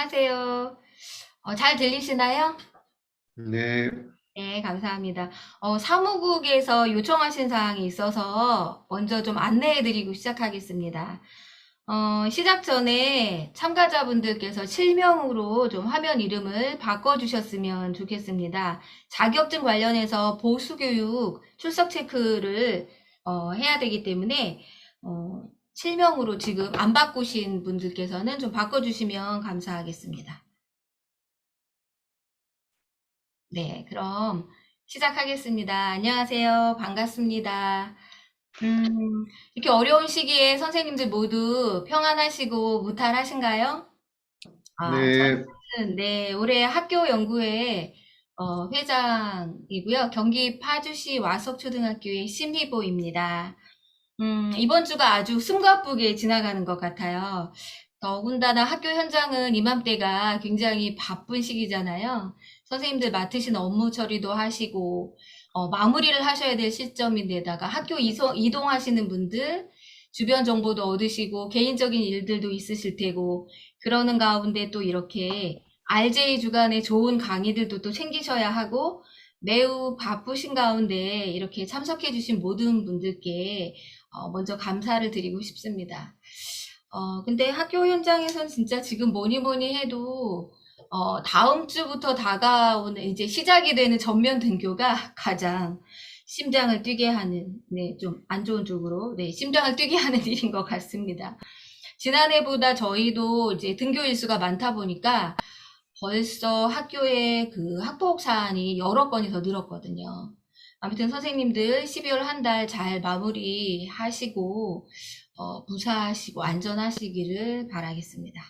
안녕하세요. 잘 들리시나요? 네, 네, 감사합니다. 사무국에서 요청하신 사항이 있어서 먼저 좀 안내해드리고 시작하겠습니다. 시작 전에 참가자분들께서 실명으로 좀 화면 이름을 바꿔주셨으면 좋겠습니다. 자격증 관련해서 보수교육 출석 체크를 해야 되기 때문에 실명으로 지금 안 바꾸신 분들께서는 좀 바꿔주시면 감사하겠습니다. 네, 그럼 시작하겠습니다. 안녕하세요. 반갑습니다. 이렇게 어려운 시기에 선생님들 모두 평안하시고 무탈하신가요? 네, 저는 네, 올해 학교 연구회 회장이고요. 경기 파주시 와석초등학교의 심희보입니다. 이번 주가 아주 숨가쁘게 지나가는 것 같아요. 더군다나 학교 현장은 이맘때가 굉장히 바쁜 시기잖아요. 선생님들 맡으신 업무 처리도 하시고, 마무리를 하셔야 될 시점인데다가 학교 이동하시는 분들, 주변 정보도 얻으시고, 개인적인 일들도 있으실 테고, 그러는 가운데 또 이렇게 RJ 주간에 좋은 강의들도 또 챙기셔야 하고, 매우 바쁘신 가운데 이렇게 참석해주신 모든 분들께 먼저 감사를 드리고 싶습니다. 근데 학교 현장에선 진짜 지금 뭐니 뭐니 해도 다음 주부터 다가오는 이제 시작이 되는 전면 등교가 가장 심장을 뛰게 하는, 네, 좀 안 좋은 쪽으로, 네, 심장을 뛰게 하는 일인 것 같습니다. 지난해보다 저희도 이제 등교 일수가 많다 보니까 벌써 학교에 그 학폭 사안이 여러 건이 더 늘었거든요. 아무튼 선생님들 12월 한 달 잘 마무리하시고 무사하시고 안전하시기를 바라겠습니다.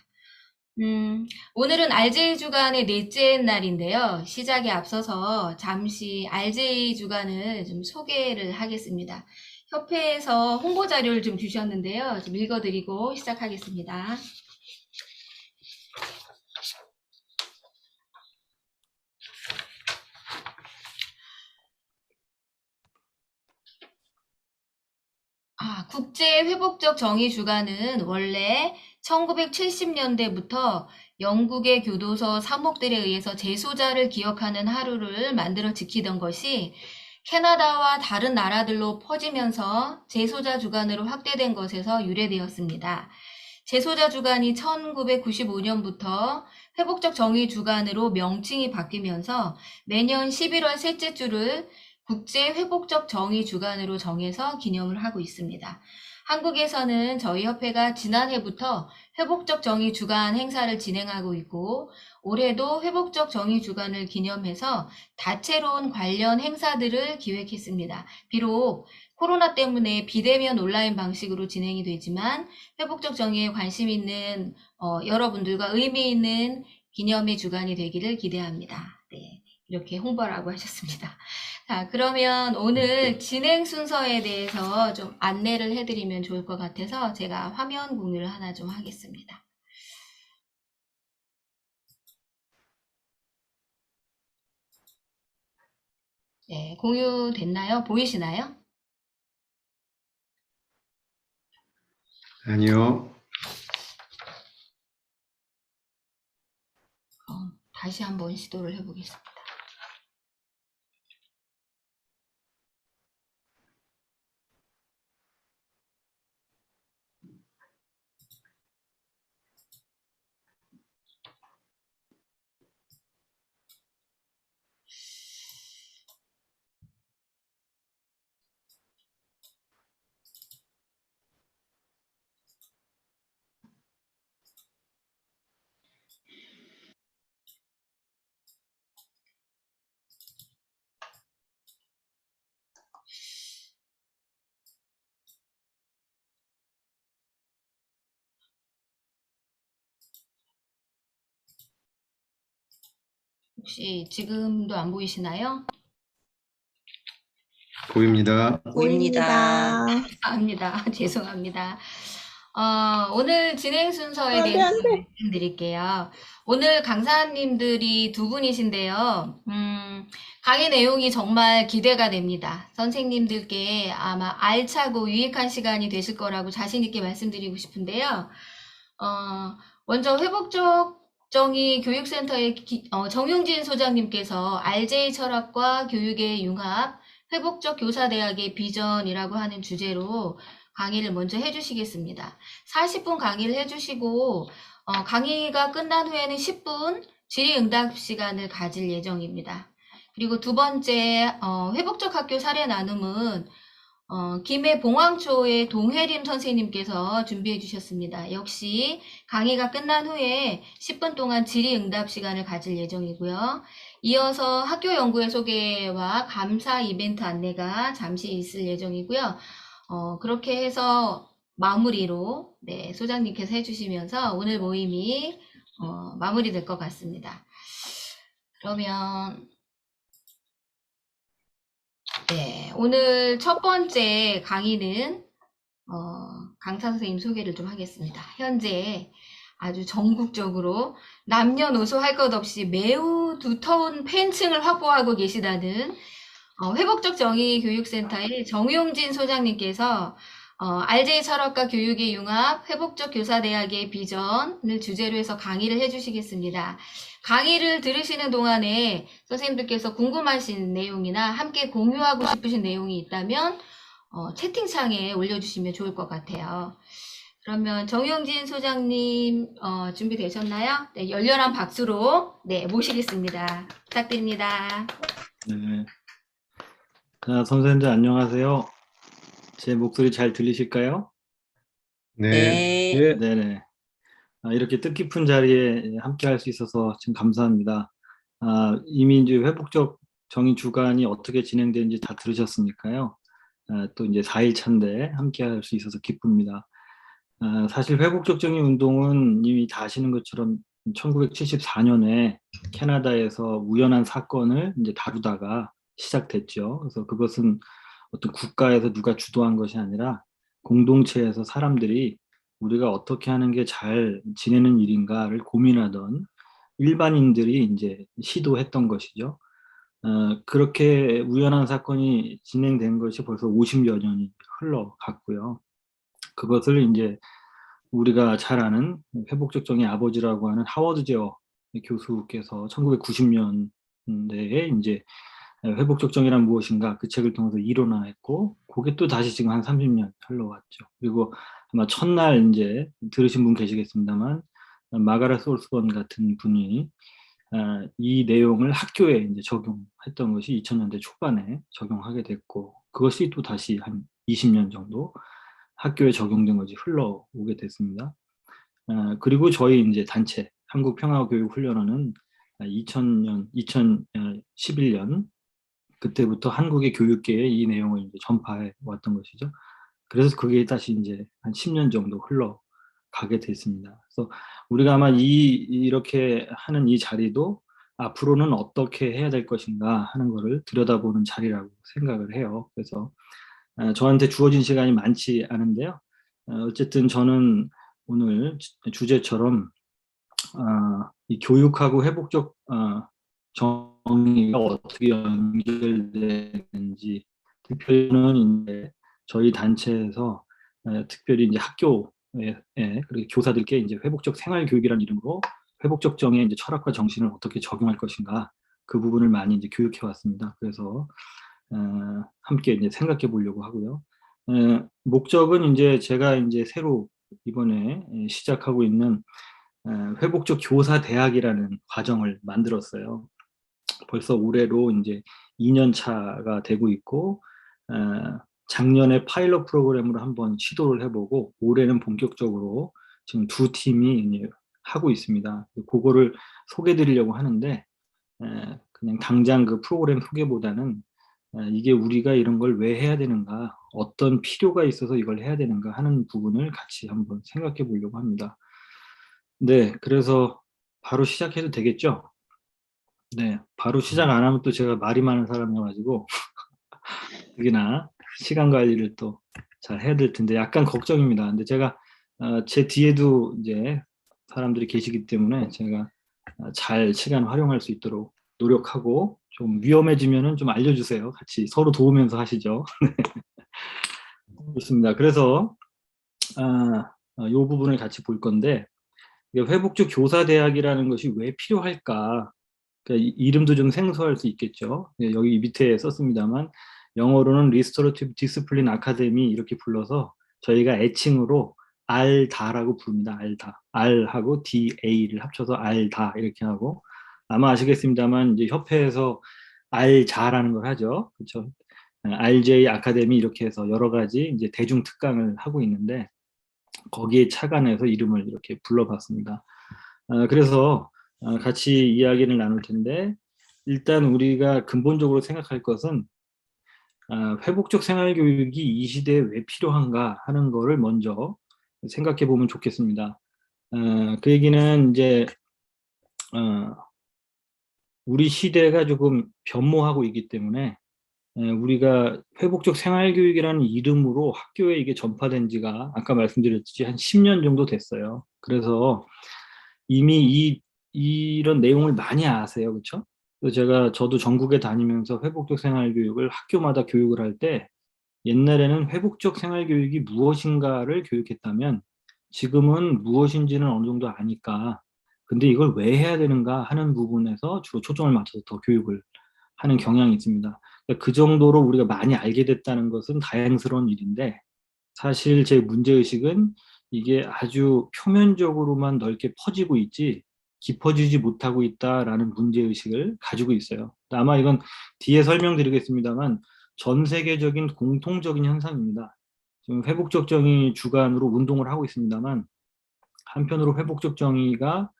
오늘은 RJ 주간의 넷째 날인데요. 시작에 앞서서 잠시 RJ 주간을 좀 소개를 하겠습니다. 협회에서 홍보 자료를 좀 주셨는데요. 좀 읽어드리고 시작하겠습니다. 국제회복적 정의 주간은 원래 1970년대부터 영국의 교도소 사목들에 의해서 재소자를 기억하는 하루를 만들어 지키던 것이 캐나다와 다른 나라들로 퍼지면서 재소자 주간으로 확대된 것에서 유래되었습니다. 재소자 주간이 1995년부터 회복적 정의 주간으로 명칭이 바뀌면서 매년 11월 셋째 주를 국제 회복적 정의 주간으로 정해서 기념을 하고 있습니다. 한국에서는 저희 협회가 지난해부터 회복적 정의 주간 행사를 진행하고 있고 올해도 회복적 정의 주간을 기념해서 다채로운 관련 행사들을 기획했습니다. 비록 코로나 때문에 비대면 온라인 방식으로 진행이 되지만 회복적 정의에 관심 있는 여러분들과 의미 있는 기념의 주간이 되기를 기대합니다. 네, 이렇게 홍보라고 하셨습니다. 자, 그러면 오늘 진행 순서에 대해서 좀 안내를 해드리면 좋을 것 같아서 제가 화면 공유를 하나 좀 하겠습니다. 네, 공유됐나요? 보이시나요? 아니요. 다시 한번 시도를 해보겠습니다. 혹시 지금도 안 보이시나요? 보입니다. 보입니다. 감사합니다. 죄송합니다. 오늘 진행 순서에 안 돼, 대해서 안 돼. 말씀드릴게요. 오늘 강사님들이 두 분이신데요. 강의 내용이 정말 기대가 됩니다. 선생님들께 아마 알차고 유익한 시간이 되실 거라고 자신 있게 말씀드리고 싶은데요. 어, 먼저 회복적 정의 교육센터의 정용진 소장님께서 RJ 철학과 교육의 융합, 회복적 교사대학의 비전이라고 하는 주제로 강의를 먼저 해주시겠습니다. 40분 강의를 해주시고 강의가 끝난 후에는 10분 질의응답 시간을 가질 예정입니다. 그리고 두 번째 회복적 학교 사례 나눔은 김해 봉황초의 동혜림 선생님께서 준비해 주셨습니다. 역시 강의가 끝난 후에 10분 동안 질의응답 시간을 가질 예정이고요. 이어서 학교 연구회 소개와 감사 이벤트 안내가 잠시 있을 예정이고요. 그렇게 해서 마무리로 소장님께서 해주시면서 오늘 모임이 마무리될 것 같습니다. 그러면 오늘 첫 번째 강의는 강사 선생님 소개를 좀 하겠습니다. 현재 아주 전국적으로 남녀노소 할 것 없이 매우 두터운 팬층을 확보하고 계시다는 회복적 정의 교육센터의 정용진 소장님께서 RJ 철학과 교육의 융합, 회복적 교사대학의 비전을 주제로 해서 강의를 해주시겠습니다. 강의를 들으시는 동안에 선생님들께서 궁금하신 내용이나 함께 공유하고 싶으신 내용이 있다면 채팅창에 올려주시면 좋을 것 같아요. 그러면 정용진 소장님 준비되셨나요? 네, 열렬한 박수로 모시겠습니다. 부탁드립니다. 네. 자, 선생님들 안녕하세요. 제 목소리 잘 들리실까요? 네. 예. 네네. 이렇게 뜻깊은 자리에 함께 할 수 있어서 지금 감사합니다. 이미 이제 회복적 정의 주간이 어떻게 진행되는지 다 들으셨으니까요. 또 이제 4일 차인데 함께 할 수 있어서 기쁩니다. 사실 회복적 정의 운동은 이미 다 아시는 것처럼 1974년에 캐나다에서 우연한 사건을 이제 다루다가 시작됐죠. 그래서 그것은 어떤 국가에서 누가 주도한 것이 아니라 공동체에서 사람들이 우리가 어떻게 하는 게 잘 지내는 일인가를 고민하던 일반인들이 이제 시도했던 것이죠. 그렇게 우연한 사건이 진행된 것이 벌써 50여 년이 흘러갔고요. 그것을 이제 우리가 잘 아는 회복적 정의 아버지라고 하는 하워드 제어 교수께서 1990년대에 이제 회복적 정의란 무엇인가 그 책을 통해서 이론화했고, 그게 또 다시 지금 한 30년 흘러왔죠. 그리고 아마 첫날 이제 들으신 분 계시겠습니다만, 마가렛 솔스번 같은 분이 이 내용을 학교에 이제 적용했던 것이 2000년대 초반에 적용하게 됐고, 그것이 또 다시 한 20년 정도 학교에 적용된 것이 흘러오게 됐습니다. 그리고 저희 이제 단체 한국평화교육훈련원은 2011년 그때부터 한국의 교육계에 이 내용을 이제 전파해 왔던 것이죠. 그래서 그게 다시 이제 한 10년 정도 흘러가게 됐습니다. 그래서 우리가 아마 이렇게 하는 이 자리도 앞으로는 어떻게 해야 될 것인가 하는 거를 들여다보는 자리라고 생각을 해요. 그래서 저한테 주어진 시간이 많지 않은데요. 어쨌든 저는 오늘 주제처럼 이 교육하고 회복적 정의가 어떻게 연결되는지, 특별히는 이제 저희 단체에서 특별히 이제 학교에 그리고 교사들께 이제 회복적 생활 교육이라는 이름으로 회복적 정의 이제 철학과 정신을 어떻게 적용할 것인가, 그 부분을 많이 이제 교육해 왔습니다. 그래서 함께 이제 생각해 보려고 하고요. 목적은 이제 제가 이제 새로 이번에 시작하고 있는 회복적 교사 대학이라는 과정을 만들었어요. 벌써 올해로 이제 2년 차가 되고 있고, 작년에 파일럿 프로그램으로 한번 시도를 해보고, 올해는 본격적으로 지금 두 팀이 이제 하고 있습니다. 그거를 소개드리려고 하는데, 그냥 당장 그 프로그램 소개보다는 이게 우리가 이런 걸 왜 해야 되는가, 어떤 필요가 있어서 이걸 해야 되는가 하는 부분을 같이 한번 생각해 보려고 합니다. 네, 그래서 바로 시작해도 되겠죠? 네, 바로 시작 안 하면 또 제가 말이 많은 사람이어가지고 특히나 시간 관리를 또 잘 해야 될 텐데 약간 걱정입니다. 근데 제가 제 뒤에도 이제 사람들이 계시기 때문에 제가 잘 시간 활용할 수 있도록 노력하고, 좀 위험해지면은 좀 알려주세요. 같이 서로 도우면서 하시죠. 좋습니다. 그래서 이 부분을 같이 볼 건데, 이게 회복적 교사대학이라는 것이 왜 필요할까? 그러니까 이름도 좀 생소할 수 있겠죠. 예, 여기 밑에 썼습니다만 영어로는 Restorative Discipline Academy 이렇게 불러서 저희가 애칭으로 알다라고 부릅니다. 알다. R하고 DA를 합쳐서 알다 이렇게 하고 아마 아시겠습니다만 이제 협회에서 알자라는 걸 하죠. 그렇죠? RJ 아카데미 이렇게 해서 여러 가지 이제 대중 특강을 하고 있는데 거기에 착안해서 이름을 이렇게 불러봤습니다. 그래서 같이 이야기를 나눌 텐데 일단 우리가 근본적으로 생각할 것은 회복적 생활교육이 이 시대에 왜 필요한가 하는 거를 먼저 생각해 보면 좋겠습니다. 그 얘기는 이제 우리 시대가 조금 변모하고 있기 때문에 우리가 회복적 생활교육이라는 이름으로 학교에 이게 전파된 지가 아까 말씀드렸듯이 한 10년 정도 됐어요. 그래서 이미 이런 내용을 많이 아세요. 그렇죠? 그래서 저도 전국에 다니면서 회복적 생활교육을 학교마다 교육을 할 때 옛날에는 회복적 생활교육이 무엇인가를 교육했다면 지금은 무엇인지는 어느 정도 아니까 근데 이걸 왜 해야 되는가 하는 부분에서 주로 초점을 맞춰서 더 교육을 하는 경향이 있습니다. 그러니까 그 정도로 우리가 많이 알게 됐다는 것은 다행스러운 일인데 사실 제 문제의식은 이게 아주 표면적으로만 넓게 퍼지고 있지 깊어지지 못하고 있다라는 문제의식을 가지고 있어요. 아마 이건 뒤에 설명드리겠습니다만 전 세계적인 공통적인 현상입니다. 지금 회복적 정의 주관으로 운동을 하고 있습니다만 한편으로 회복적 정의가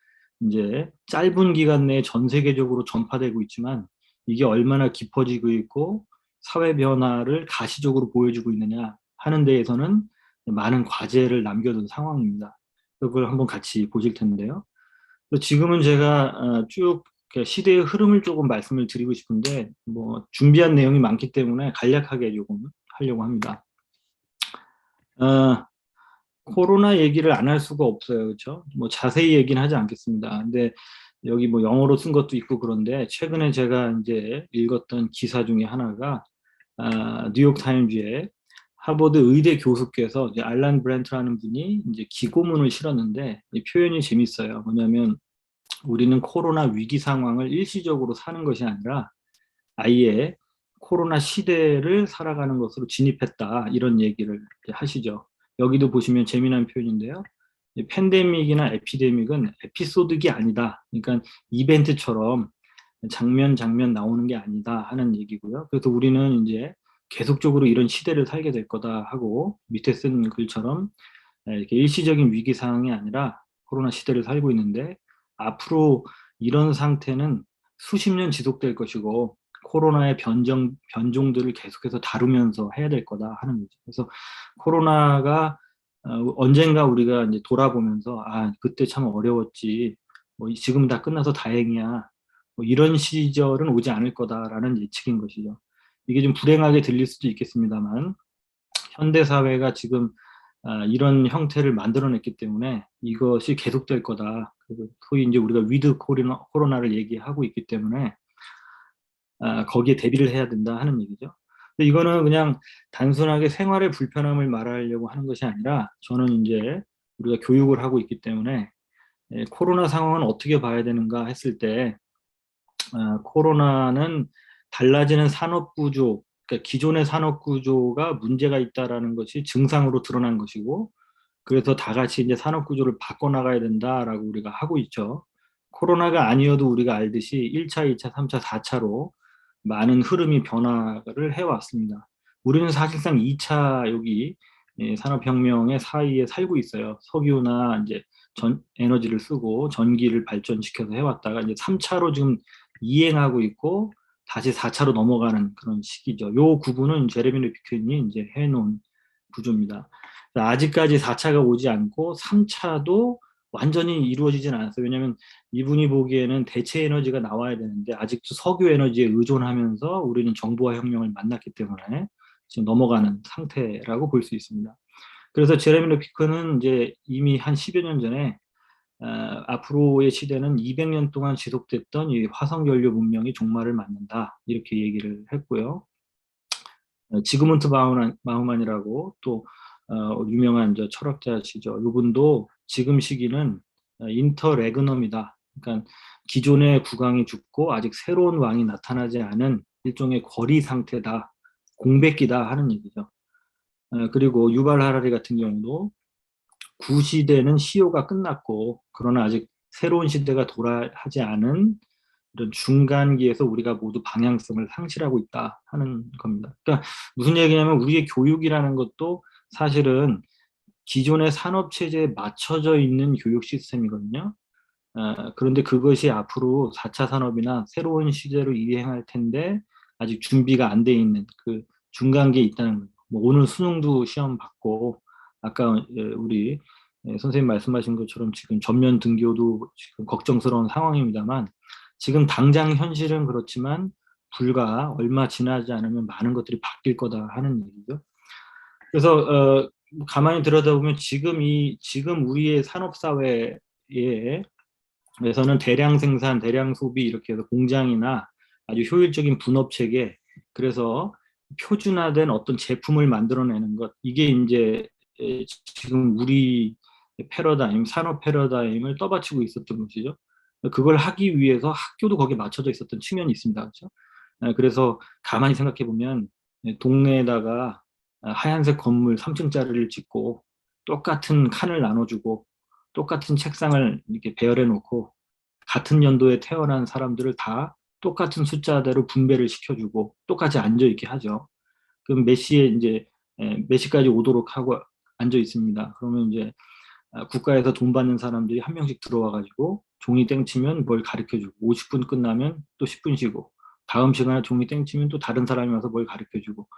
이제 짧은 기간 내에 전 세계적으로 전파되고 있지만 이게 얼마나 깊어지고 있고 사회 변화를 가시적으로 보여주고 있느냐 하는 데에서는 많은 과제를 남겨둔 상황입니다. 그걸 한번 같이 보실 텐데요. 지금은 제가 쭉 시대의 흐름을 조금 말씀을 드리고 싶은데 뭐 준비한 내용이 많기 때문에 간략하게 조금 하려고 합니다. 코로나 얘기를 안 할 수가 없어요. 그렇죠? 뭐 자세히 얘기는 하지 않겠습니다. 근데 여기 뭐 영어로 쓴 것도 있고 그런데 최근에 제가 이제 읽었던 기사 중에 하나가 뉴욕 타임즈에 하버드 의대 교수께서 이제 알란 브랜트라는 분이 이제 기고문을 실었는데 이 표현이 재밌어요. 뭐냐면 우리는 코로나 위기 상황을 일시적으로 사는 것이 아니라 아예 코로나 시대를 살아가는 것으로 진입했다. 이런 얘기를 하시죠. 여기도 보시면 재미난 표현인데요. 팬데믹이나 에피데믹은 에피소드가 아니다. 그러니까 이벤트처럼 장면 장면 나오는 게 아니다 하는 얘기고요. 그래서 우리는 이제 계속적으로 이런 시대를 살게 될 거다 하고 밑에 쓴 글처럼 이렇게 일시적인 위기 상황이 아니라 코로나 시대를 살고 있는데 앞으로 이런 상태는 수십 년 지속될 것이고 코로나의 변종들을 계속해서 다루면서 해야 될 거다 하는 거죠. 그래서 코로나가 언젠가 우리가 이제 돌아보면서 그때 참 어려웠지. 뭐 지금 다 끝나서 다행이야. 뭐 이런 시절은 오지 않을 거다라는 예측인 것이죠. 이게 좀 불행하게 들릴 수도 있겠습니다만 현대 사회가 지금 이런 형태를 만들어냈기 때문에 이것이 계속될 거다. 그리고 소위 이제 우리가 위드 코로나를 얘기하고 있기 때문에 거기에 대비를 해야 된다 하는 얘기죠. 근데 이거는 그냥 단순하게 생활의 불편함을 말하려고 하는 것이 아니라 저는 이제 우리가 교육을 하고 있기 때문에 코로나 상황은 어떻게 봐야 되는가 했을 때 코로나는 달라지는 산업 구조, 그러니까 기존의 산업 구조가 문제가 있다라는 것이 증상으로 드러난 것이고, 그래서 다 같이 이제 산업 구조를 바꿔나가야 된다라고 우리가 하고 있죠. 코로나가 아니어도 우리가 알듯이 1차, 2차, 3차, 4차로 많은 흐름이 변화를 해왔습니다. 우리는 사실상 2차 여기 산업혁명의 사이에 살고 있어요. 석유나 이제 에너지를 쓰고 전기를 발전시켜서 해왔다가 이제 3차로 지금 이행하고 있고 다시 4차로 넘어가는 그런 시기죠. 요 구분은 제레미 레피킨이 이제 해놓은 구조입니다. 아직까지 4차가 오지 않고 3차도 완전히 이루어지진 않았어요. 왜냐하면 이분이 보기에는 대체 에너지가 나와야 되는데 아직도 석유 에너지에 의존하면서 우리는 정보화 혁명을 만났기 때문에 지금 넘어가는 상태라고 볼 수 있습니다. 그래서 제레미 레피크는 이제 이미 한 10여 년 전에 앞으로의 시대는 200년 동안 지속됐던 이 화석연료 문명이 종말을 맞는다 이렇게 얘기를 했고요. 지그문트 바우만이라고 또 유명한 철학자시죠. 이분도 지금 시기는 인터레그넘이다. 그러니까 기존의 국왕이 죽고 아직 새로운 왕이 나타나지 않은 일종의 거리 상태다, 공백기다 하는 얘기죠. 그리고 유발 하라리 같은 경우도 구시대는 시효가 끝났고 그러나 아직 새로운 시대가 도래하지 않은 이런 중간기에서 우리가 모두 방향성을 상실하고 있다 하는 겁니다. 그러니까 무슨 얘기냐면 우리의 교육이라는 것도 사실은 기존의 산업 체제에 맞춰져 있는 교육 시스템이거든요. 그런데 그것이 앞으로 4차 산업이나 새로운 시대로 이행할 텐데 아직 준비가 안 돼 있는 그 중간기에 있다는 거예요. 뭐 오늘 수능도 시험 받고 아까 우리 선생님 말씀하신 것처럼 지금 전면 등교도 지금 걱정스러운 상황입니다만 지금 당장 현실은 그렇지만 불과 얼마 지나지 않으면 많은 것들이 바뀔 거다 하는 얘기죠. 그래서 가만히 들여다보면 지금 우리의 산업 사회에 에서는 대량 생산, 대량 소비 이렇게 해서 공장이나 아주 효율적인 분업 체계, 그래서 표준화된 어떤 제품을 만들어내는 것, 이게 이제 지금 우리 패러다임, 산업 패러다임을 떠받치고 있었던 것이죠. 그걸 하기 위해서 학교도 거기에 맞춰져 있었던 측면이 있습니다. 그렇죠? 그래서 가만히 생각해 보면 동네에다가 하얀색 건물 3층짜리를 짓고 똑같은 칸을 나눠주고 똑같은 책상을 이렇게 배열해 놓고 같은 연도에 태어난 사람들을 다 똑같은 숫자대로 분배를 시켜주고 똑같이 앉아 있게 하죠. 그럼 몇 시에 이제 몇 시까지 오도록 하고 앉아 있습니다. 그러면 이제 국가에서 돈 받는 사람들이 한 명씩 들어와 가지고 종이 땡치면 뭘 가르쳐 주고 50분 끝나면 또 10분 쉬고 다음 시간에 종이 땡치면 또 다른 사람이 와서 뭘 가르쳐 주고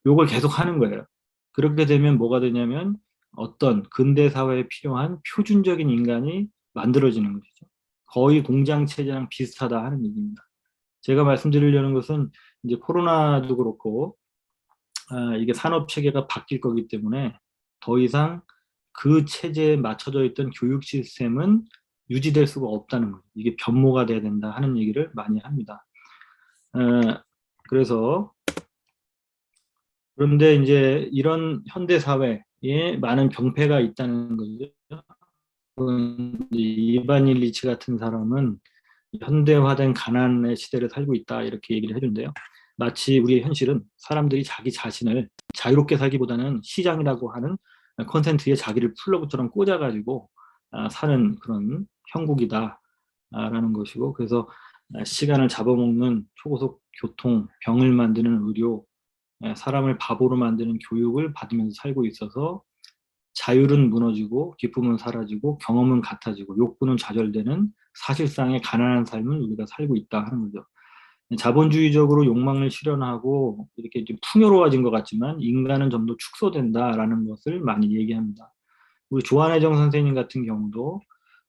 요걸 계속 하는 거예요. 그렇게 되면 뭐가 되냐면 어떤 근대 사회에 필요한 표준적인 인간이 만들어지는 것이죠. 거의 공장 체제랑 비슷하다 하는 얘기입니다. 제가 말씀드리려는 것은 이제 코로나도 그렇고 이게 산업 체계가 바뀔 거기 때문에 더 이상 그 체제에 맞춰져 있던 교육 시스템은 유지될 수가 없다는 거예요. 이게 변모가 돼야 된다 하는 얘기를 많이 합니다. 그래서 그런데 이제 이런 현대 사회에 많은 병폐가 있다는 거죠. 이반 일리치 같은 사람은 현대화된 가난의 시대를 살고 있다 이렇게 얘기를 해준대요. 마치 우리의 현실은 사람들이 자기 자신을 자유롭게 살기보다는 시장이라고 하는 콘텐츠에 자기를 플러그처럼 꽂아가지고 사는 그런 형국이다라는 것이고, 그래서 시간을 잡아먹는 초고속 교통, 병을 만드는 의료, 사람을 바보로 만드는 교육을 받으면서 살고 있어서 자율은 무너지고 기쁨은 사라지고 경험은 같아지고 욕구는 좌절되는 사실상의 가난한 삶을 우리가 살고 있다 하는 거죠. 자본주의적으로 욕망을 실현하고 이렇게 좀 풍요로워진 것 같지만 인간은 좀 더 축소된다라는 것을 많이 얘기합니다. 우리 조한혜정 선생님 같은 경우도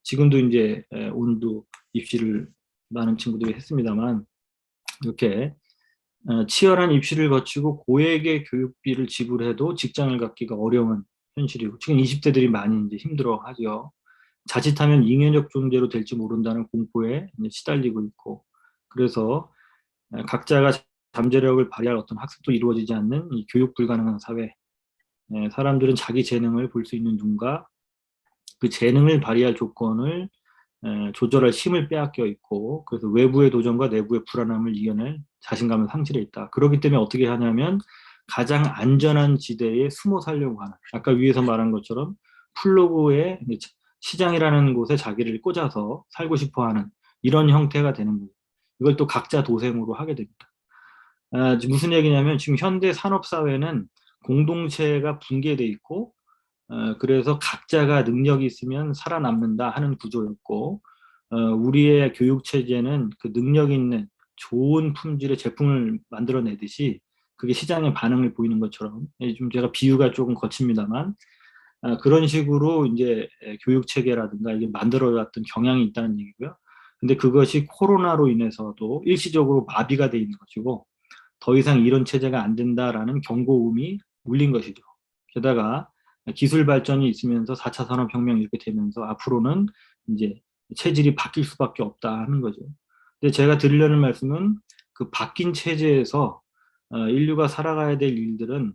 지금도 이제 오늘도 입시를 많은 친구들이 했습니다만 이렇게 치열한 입시를 거치고 고액의 교육비를 지불해도 직장을 갖기가 어려운 현실이고 지금 20대들이 많이 이제 힘들어하죠. 자칫하면 잉여적 존재로 될지 모른다는 공포에 이제 시달리고 있고, 그래서 각자가 잠재력을 발휘할 어떤 학습도 이루어지지 않는 이 교육 불가능한 사회, 사람들은 자기 재능을 볼 수 있는 눈과 그 재능을 발휘할 조건을 조절할 힘을 빼앗겨 있고, 그래서 외부의 도전과 내부의 불안함을 이겨낼 자신감을 상실해 있다. 그렇기 때문에 어떻게 하냐면 가장 안전한 지대에 숨어 살려고 하는, 아까 위에서 말한 것처럼 플러그에 시장이라는 곳에 자기를 꽂아서 살고 싶어 하는 이런 형태가 되는 거예요. 이걸 또 각자 도생으로 하게 됩니다. 무슨 얘기냐면 지금 현대 산업사회는 공동체가 붕괴돼 있고 그래서 각자가 능력이 있으면 살아남는다 하는 구조였고, 우리의 교육 체제는 그 능력 있는 좋은 품질의 제품을 만들어내듯이 그게 시장의 반응을 보이는 것처럼, 좀 제가 비유가 조금 거칩니다만 그런 식으로 이제 교육 체계라든가 이게 만들어왔던 경향이 있다는 얘기고요. 근데 그것이 코로나로 인해서도 일시적으로 마비가 돼 있는 것이고 더 이상 이런 체제가 안 된다라는 경고음이 울린 것이죠. 게다가 기술 발전이 있으면서 4차 산업혁명 이렇게 되면서 앞으로는 이제 체질이 바뀔 수밖에 없다 하는 거죠. 근데 제가 드리려는 말씀은 그 바뀐 체제에서 인류가 살아가야 될 일들은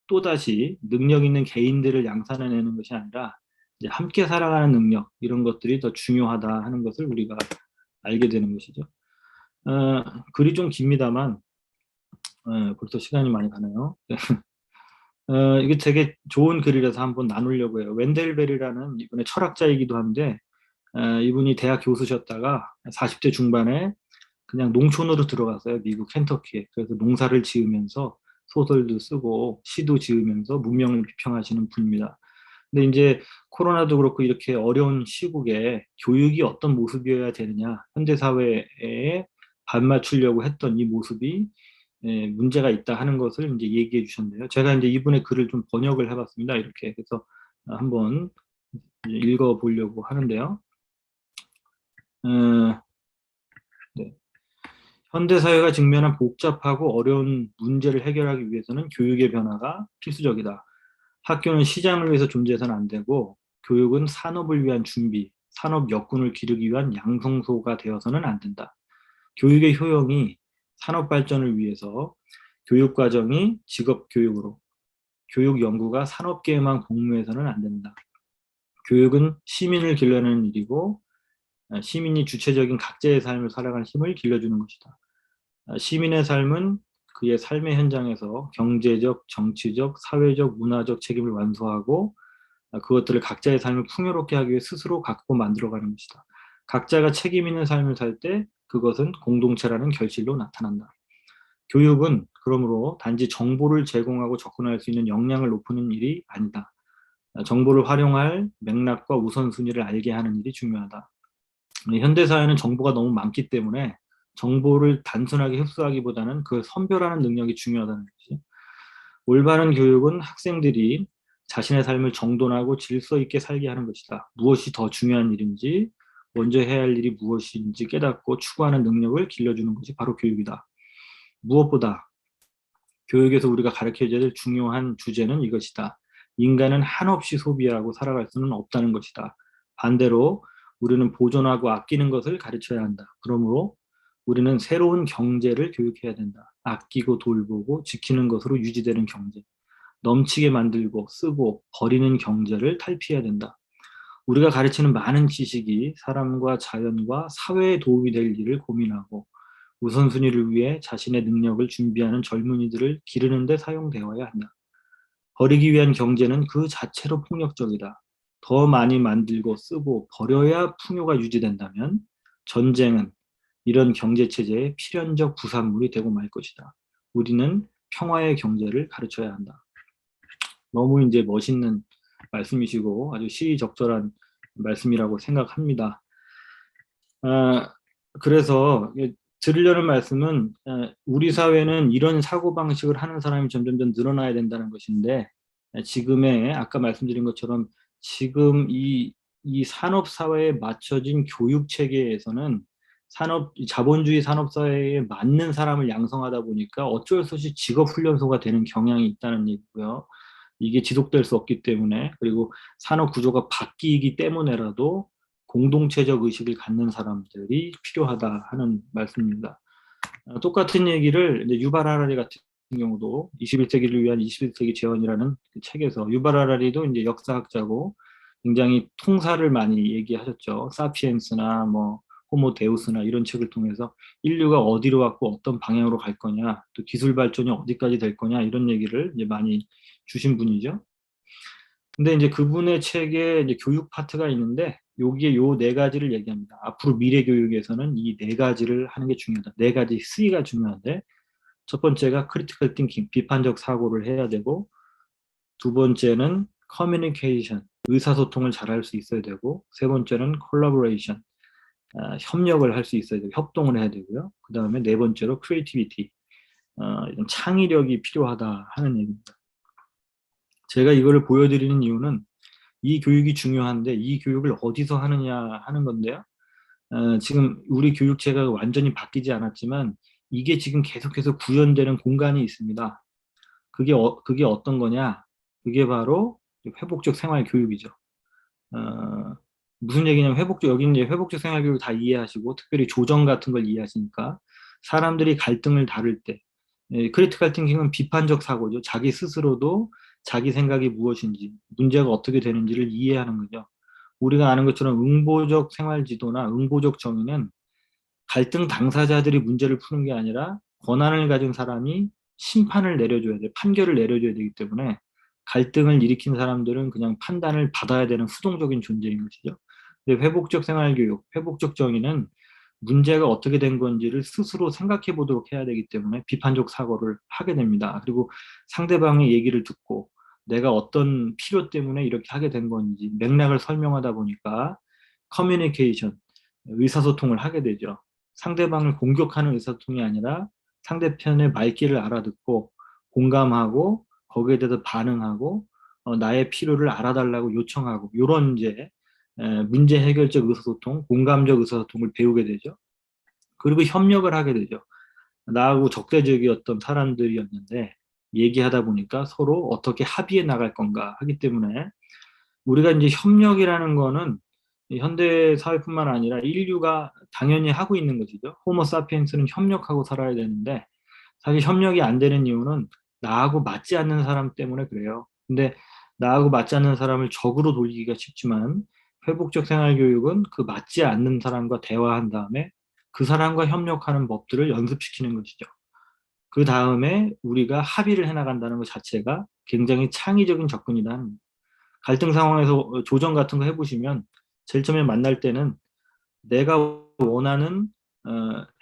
또다시 능력 있는 개인들을 양산해내는 것이 아니라 이제 함께 살아가는 능력 이런 것들이 더 중요하다 하는 것을 우리가 알게 되는 것이죠. 글이 좀 깁니다만 벌써 시간이 많이 가네요. 이게 되게 좋은 글이라서 한번 나누려고 해요. 웬델 벨이라는 이분의 철학자이기도 한데 이분이 대학 교수셨다가 40대 중반에 그냥 농촌으로 들어갔어요. 미국 켄터키에. 그래서 농사를 지으면서 소설도 쓰고 시도 지으면서 문명을 비평하시는 분입니다. 근데 이제 코로나도 그렇고 이렇게 어려운 시국에 교육이 어떤 모습이어야 되느냐, 현대 사회에 발맞추려고 했던 이 모습이 문제가 있다 하는 것을 이제 얘기해 주셨는데요. 제가 이제 이분의 글을 좀 번역을 해봤습니다. 이렇게 해서 한번 읽어 보려고 하는데요. 네. 현대 사회가 직면한 복잡하고 어려운 문제를 해결하기 위해서는 교육의 변화가 필수적이다. 학교는 시장을 위해서 존재해서는 안 되고 교육은 산업을 위한 준비, 산업 역군을 기르기 위한 양성소가 되어서는 안 된다. 교육의 효용이 산업 발전을 위해서 교육 과정이 직업 교육으로, 교육 연구가 산업계에만 공모해서는 안 된다. 교육은 시민을 길러내는 일이고 시민이 주체적인 각자의 삶을 살아가는 힘을 길러주는 것이다. 시민의 삶은 그의 삶의 현장에서 경제적, 정치적, 사회적, 문화적 책임을 완수하고 그것들을 각자의 삶을 풍요롭게 하기 위해 스스로 갖고 만들어가는 것이다. 각자가 책임 있는 삶을 살 때 그것은 공동체라는 결실로 나타난다. 교육은 그러므로 단지 정보를 제공하고 접근할 수 있는 역량을 높이는 일이 아니다. 정보를 활용할 맥락과 우선순위를 알게 하는 일이 중요하다. 현대사회는 정보가 너무 많기 때문에 정보를 단순하게 흡수하기보다는 그걸 선별하는 능력이 중요하다는 거지. 올바른 교육은 학생들이 자신의 삶을 정돈하고 질서 있게 살게 하는 것이다. 무엇이 더 중요한 일인지, 먼저 해야 할 일이 무엇인지 깨닫고 추구하는 능력을 길러주는 것이 바로 교육이다. 무엇보다 교육에서 우리가 가르쳐줘야 될 중요한 주제는 이것이다. 인간은 한없이 소비하고 살아갈 수는 없다는 것이다. 반대로 우리는 보존하고 아끼는 것을 가르쳐야 한다. 그러므로 우리는 새로운 경제를 교육해야 된다. 아끼고 돌보고 지키는 것으로 유지되는 경제. 넘치게 만들고 쓰고 버리는 경제를 탈피해야 된다. 우리가 가르치는 많은 지식이 사람과 자연과 사회에 도움이 될 일을 고민하고 우선순위를 위해 자신의 능력을 준비하는 젊은이들을 기르는 데 사용되어야 한다. 버리기 위한 경제는 그 자체로 폭력적이다. 더 많이 만들고 쓰고 버려야 풍요가 유지된다면 전쟁은 이런 경제체제의 필연적 부산물이 되고 말 것이다. 우리는 평화의 경제를 가르쳐야 한다. 너무 이제 멋있는 말씀이시고 아주 시의적절한 말씀이라고 생각합니다. 그래서 드리려는 말씀은 우리 사회는 이런 사고방식을 하는 사람이 점점 늘어나야 된다는 것인데 지금의 아까 말씀드린 것처럼 지금 이 산업사회에 맞춰진 교육체계에서는 자본주의 산업사회에 맞는 사람을 양성하다 보니까 어쩔 수 없이 직업훈련소가 되는 경향이 있다는 얘기고요. 이게 지속될 수 없기 때문에 그리고 산업 구조가 바뀌기 때문에라도 공동체적 의식을 갖는 사람들이 필요하다 하는 말씀입니다. 똑같은 얘기를 이제 유발 하라리 같은 경우도 21세기를 위한 21세기 재현이라는 그 책에서 유발 하라리도 이제 역사학자고 굉장히 통사를 많이 얘기하셨죠. 사피엔스나 뭐 호모 데우스나 이런 책을 통해서 인류가 어디로 왔고 어떤 방향으로 갈 거냐, 또 기술 발전이 어디까지 될 거냐 이런 얘기를 이제 많이 주신 분이죠. 근데 이제 그분의 책에 이제 교육 파트가 있는데 여기에 요 네 가지를 얘기합니다. 앞으로 미래 교육에서는 이 네 가지를 하는 게 중요하다. 네 가지 C가 중요한데 첫 번째가 크리티컬 띵킹, 비판적 사고를 해야 되고 두 번째는 커뮤니케이션, 의사소통을 잘할 수 있어야 되고 세 번째는 콜라보레이션, 협력을 할 수 있어야 되고 협동을 해야 되고요. 그 다음에 네 번째로 크리에이티비티, 이런 창의력이 필요하다 하는 얘기입니다. 제가 이거를 보여드리는 이유는 이 교육이 중요한데 이 교육을 어디서 하느냐 하는 건데요. 지금 우리 교육체가 완전히 바뀌지 않았지만 이게 지금 계속해서 구현되는 공간이 있습니다. 그게 어떤 거냐? 그게 바로 회복적 생활 교육이죠. 무슨 얘기냐면 여기는 이제 회복적 생활 교육을 다 이해하시고 특별히 조정 같은 걸 이해하시니까 사람들이 갈등을 다룰 때 크리티컬 띵킹은 비판적 사고죠. 자기 스스로도 자기 생각이 무엇인지, 문제가 어떻게 되는지를 이해하는 거죠. 우리가 아는 것처럼 응보적 생활지도나 응보적 정의는 갈등 당사자들이 문제를 푸는 게 아니라 권한을 가진 사람이 심판을 내려줘야 돼, 판결을 내려줘야 되기 때문에 갈등을 일으킨 사람들은 그냥 판단을 받아야 되는 수동적인 존재인 것이죠. 근데 회복적 생활교육, 회복적 정의는 문제가 어떻게 된 건지를 스스로 생각해 보도록 해야 되기 때문에 비판적 사고를 하게 됩니다. 그리고 상대방의 얘기를 듣고 내가 어떤 필요 때문에 이렇게 하게 된 건지 맥락을 설명하다 보니까 커뮤니케이션, 의사소통을 하게 되죠. 상대방을 공격하는 의사소통이 아니라 상대편의 말귀를 알아듣고 공감하고 거기에 대해서 반응하고 나의 필요를 알아달라고 요청하고 이런 이제 문제 해결적 의사소통, 공감적 의사소통을 배우게 되죠. 그리고 협력을 하게 되죠. 나하고 적대적이었던 사람들이었는데 얘기하다 보니까 서로 어떻게 합의해 나갈 건가 하기 때문에 우리가 이제 협력이라는 거는 현대 사회뿐만 아니라 인류가 당연히 하고 있는 것이죠. 호모 사피엔스는 협력하고 살아야 되는데 사실 협력이 안 되는 이유는 나하고 맞지 않는 사람 때문에 그래요. 근데 나하고 맞지 않는 사람을 적으로 돌리기가 쉽지만 회복적 생활교육은 그 맞지 않는 사람과 대화한 다음에 그 사람과 협력하는 법들을 연습시키는 것이죠. 그 다음에 우리가 합의를 해나간다는 것 자체가 굉장히 창의적인 접근이다. 갈등 상황에서 조정 같은 거 해보시면 제일 처음에 만날 때는 내가 원하는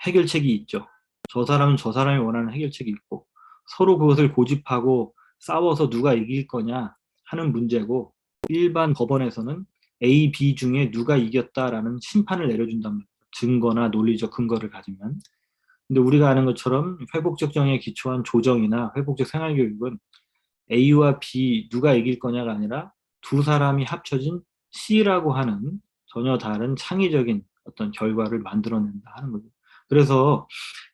해결책이 있죠. 저 사람은 저 사람이 원하는 해결책이 있고 서로 그것을 고집하고 싸워서 누가 이길 거냐 하는 문제고 일반 법원에서는 A, B 중에 누가 이겼다라는 심판을 내려준단 말이에요. 증거나 논리적 근거를 가지면. 근데 우리가 아는 것처럼 회복적 정의에 기초한 조정이나 회복적 생활교육은 A와 B 누가 이길 거냐가 아니라 두 사람이 합쳐진 C라고 하는 전혀 다른 창의적인 어떤 결과를 만들어낸다 하는 거죠. 그래서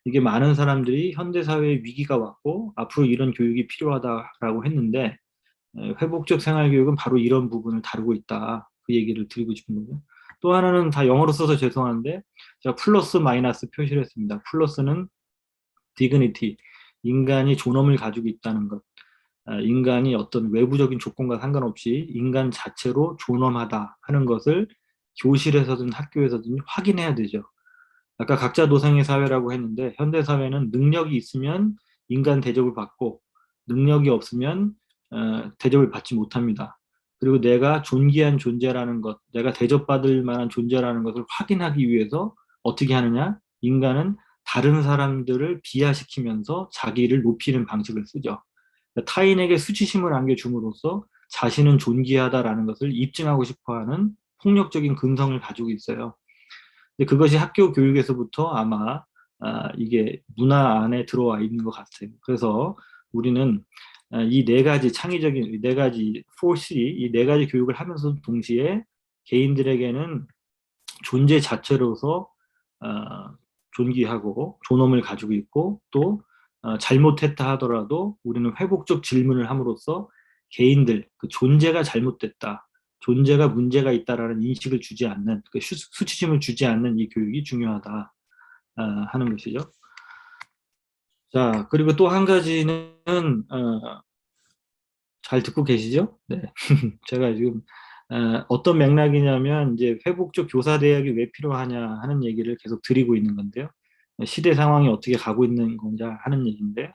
이게 많은 사람들이 현대사회에 위기가 왔고 앞으로 이런 교육이 필요하다라고 했는데 회복적 생활교육은 바로 이런 부분을 다루고 있다. 그 얘기를 드리고 싶은 거죠. 또 하나는 다 영어로 써서 죄송한데 제가 플러스 마이너스 표시를 했습니다. 플러스는 dignity, 인간이 존엄을 가지고 있다는 것. 인간이 어떤 외부적인 조건과 상관없이 인간 자체로 존엄하다 하는 것을 교실에서든 학교에서든 확인해야 되죠. 아까 각자 노상의 사회라고 했는데 현대 사회는 능력이 있으면 인간 대접을 받고 능력이 없으면 대접을 받지 못합니다. 그리고 내가 존귀한 존재라는 것, 내가 대접받을 만한 존재라는 것을 확인하기 위해서 어떻게 하느냐? 인간은 다른 사람들을 비하시키면서 자기를 높이는 방식을 쓰죠. 타인에게 수치심을 안겨줌으로써 자신은 존귀하다라는 것을 입증하고 싶어하는 폭력적인 근성을 가지고 있어요. 근데 그것이 학교 교육에서부터 아마 이게 문화 안에 들어와 있는 것 같아요. 그래서 우리는 이 네 가지 창의적인 네 가지 4C 이 네 가지 교육을 하면서 동시에 개인들에게는 존재 자체로서 존귀하고 존엄을 가지고 있고 또 잘못했다 하더라도 우리는 회복적 질문을 함으로써 개인들 그 존재가 잘못됐다, 존재가 문제가 있다라는 인식을 주지 않는 그 수치심을 주지 않는 이 교육이 중요하다 하는 것이죠. 자, 그리고 또 한 가지는 잘 듣고 계시죠? 네. 제가 지금 어떤 맥락이냐면 이제 회복적 교사 대학이 왜 필요하냐 하는 얘기를 계속 드리고 있는 건데요. 시대 상황이 어떻게 가고 있는 건지 하는 얘기인데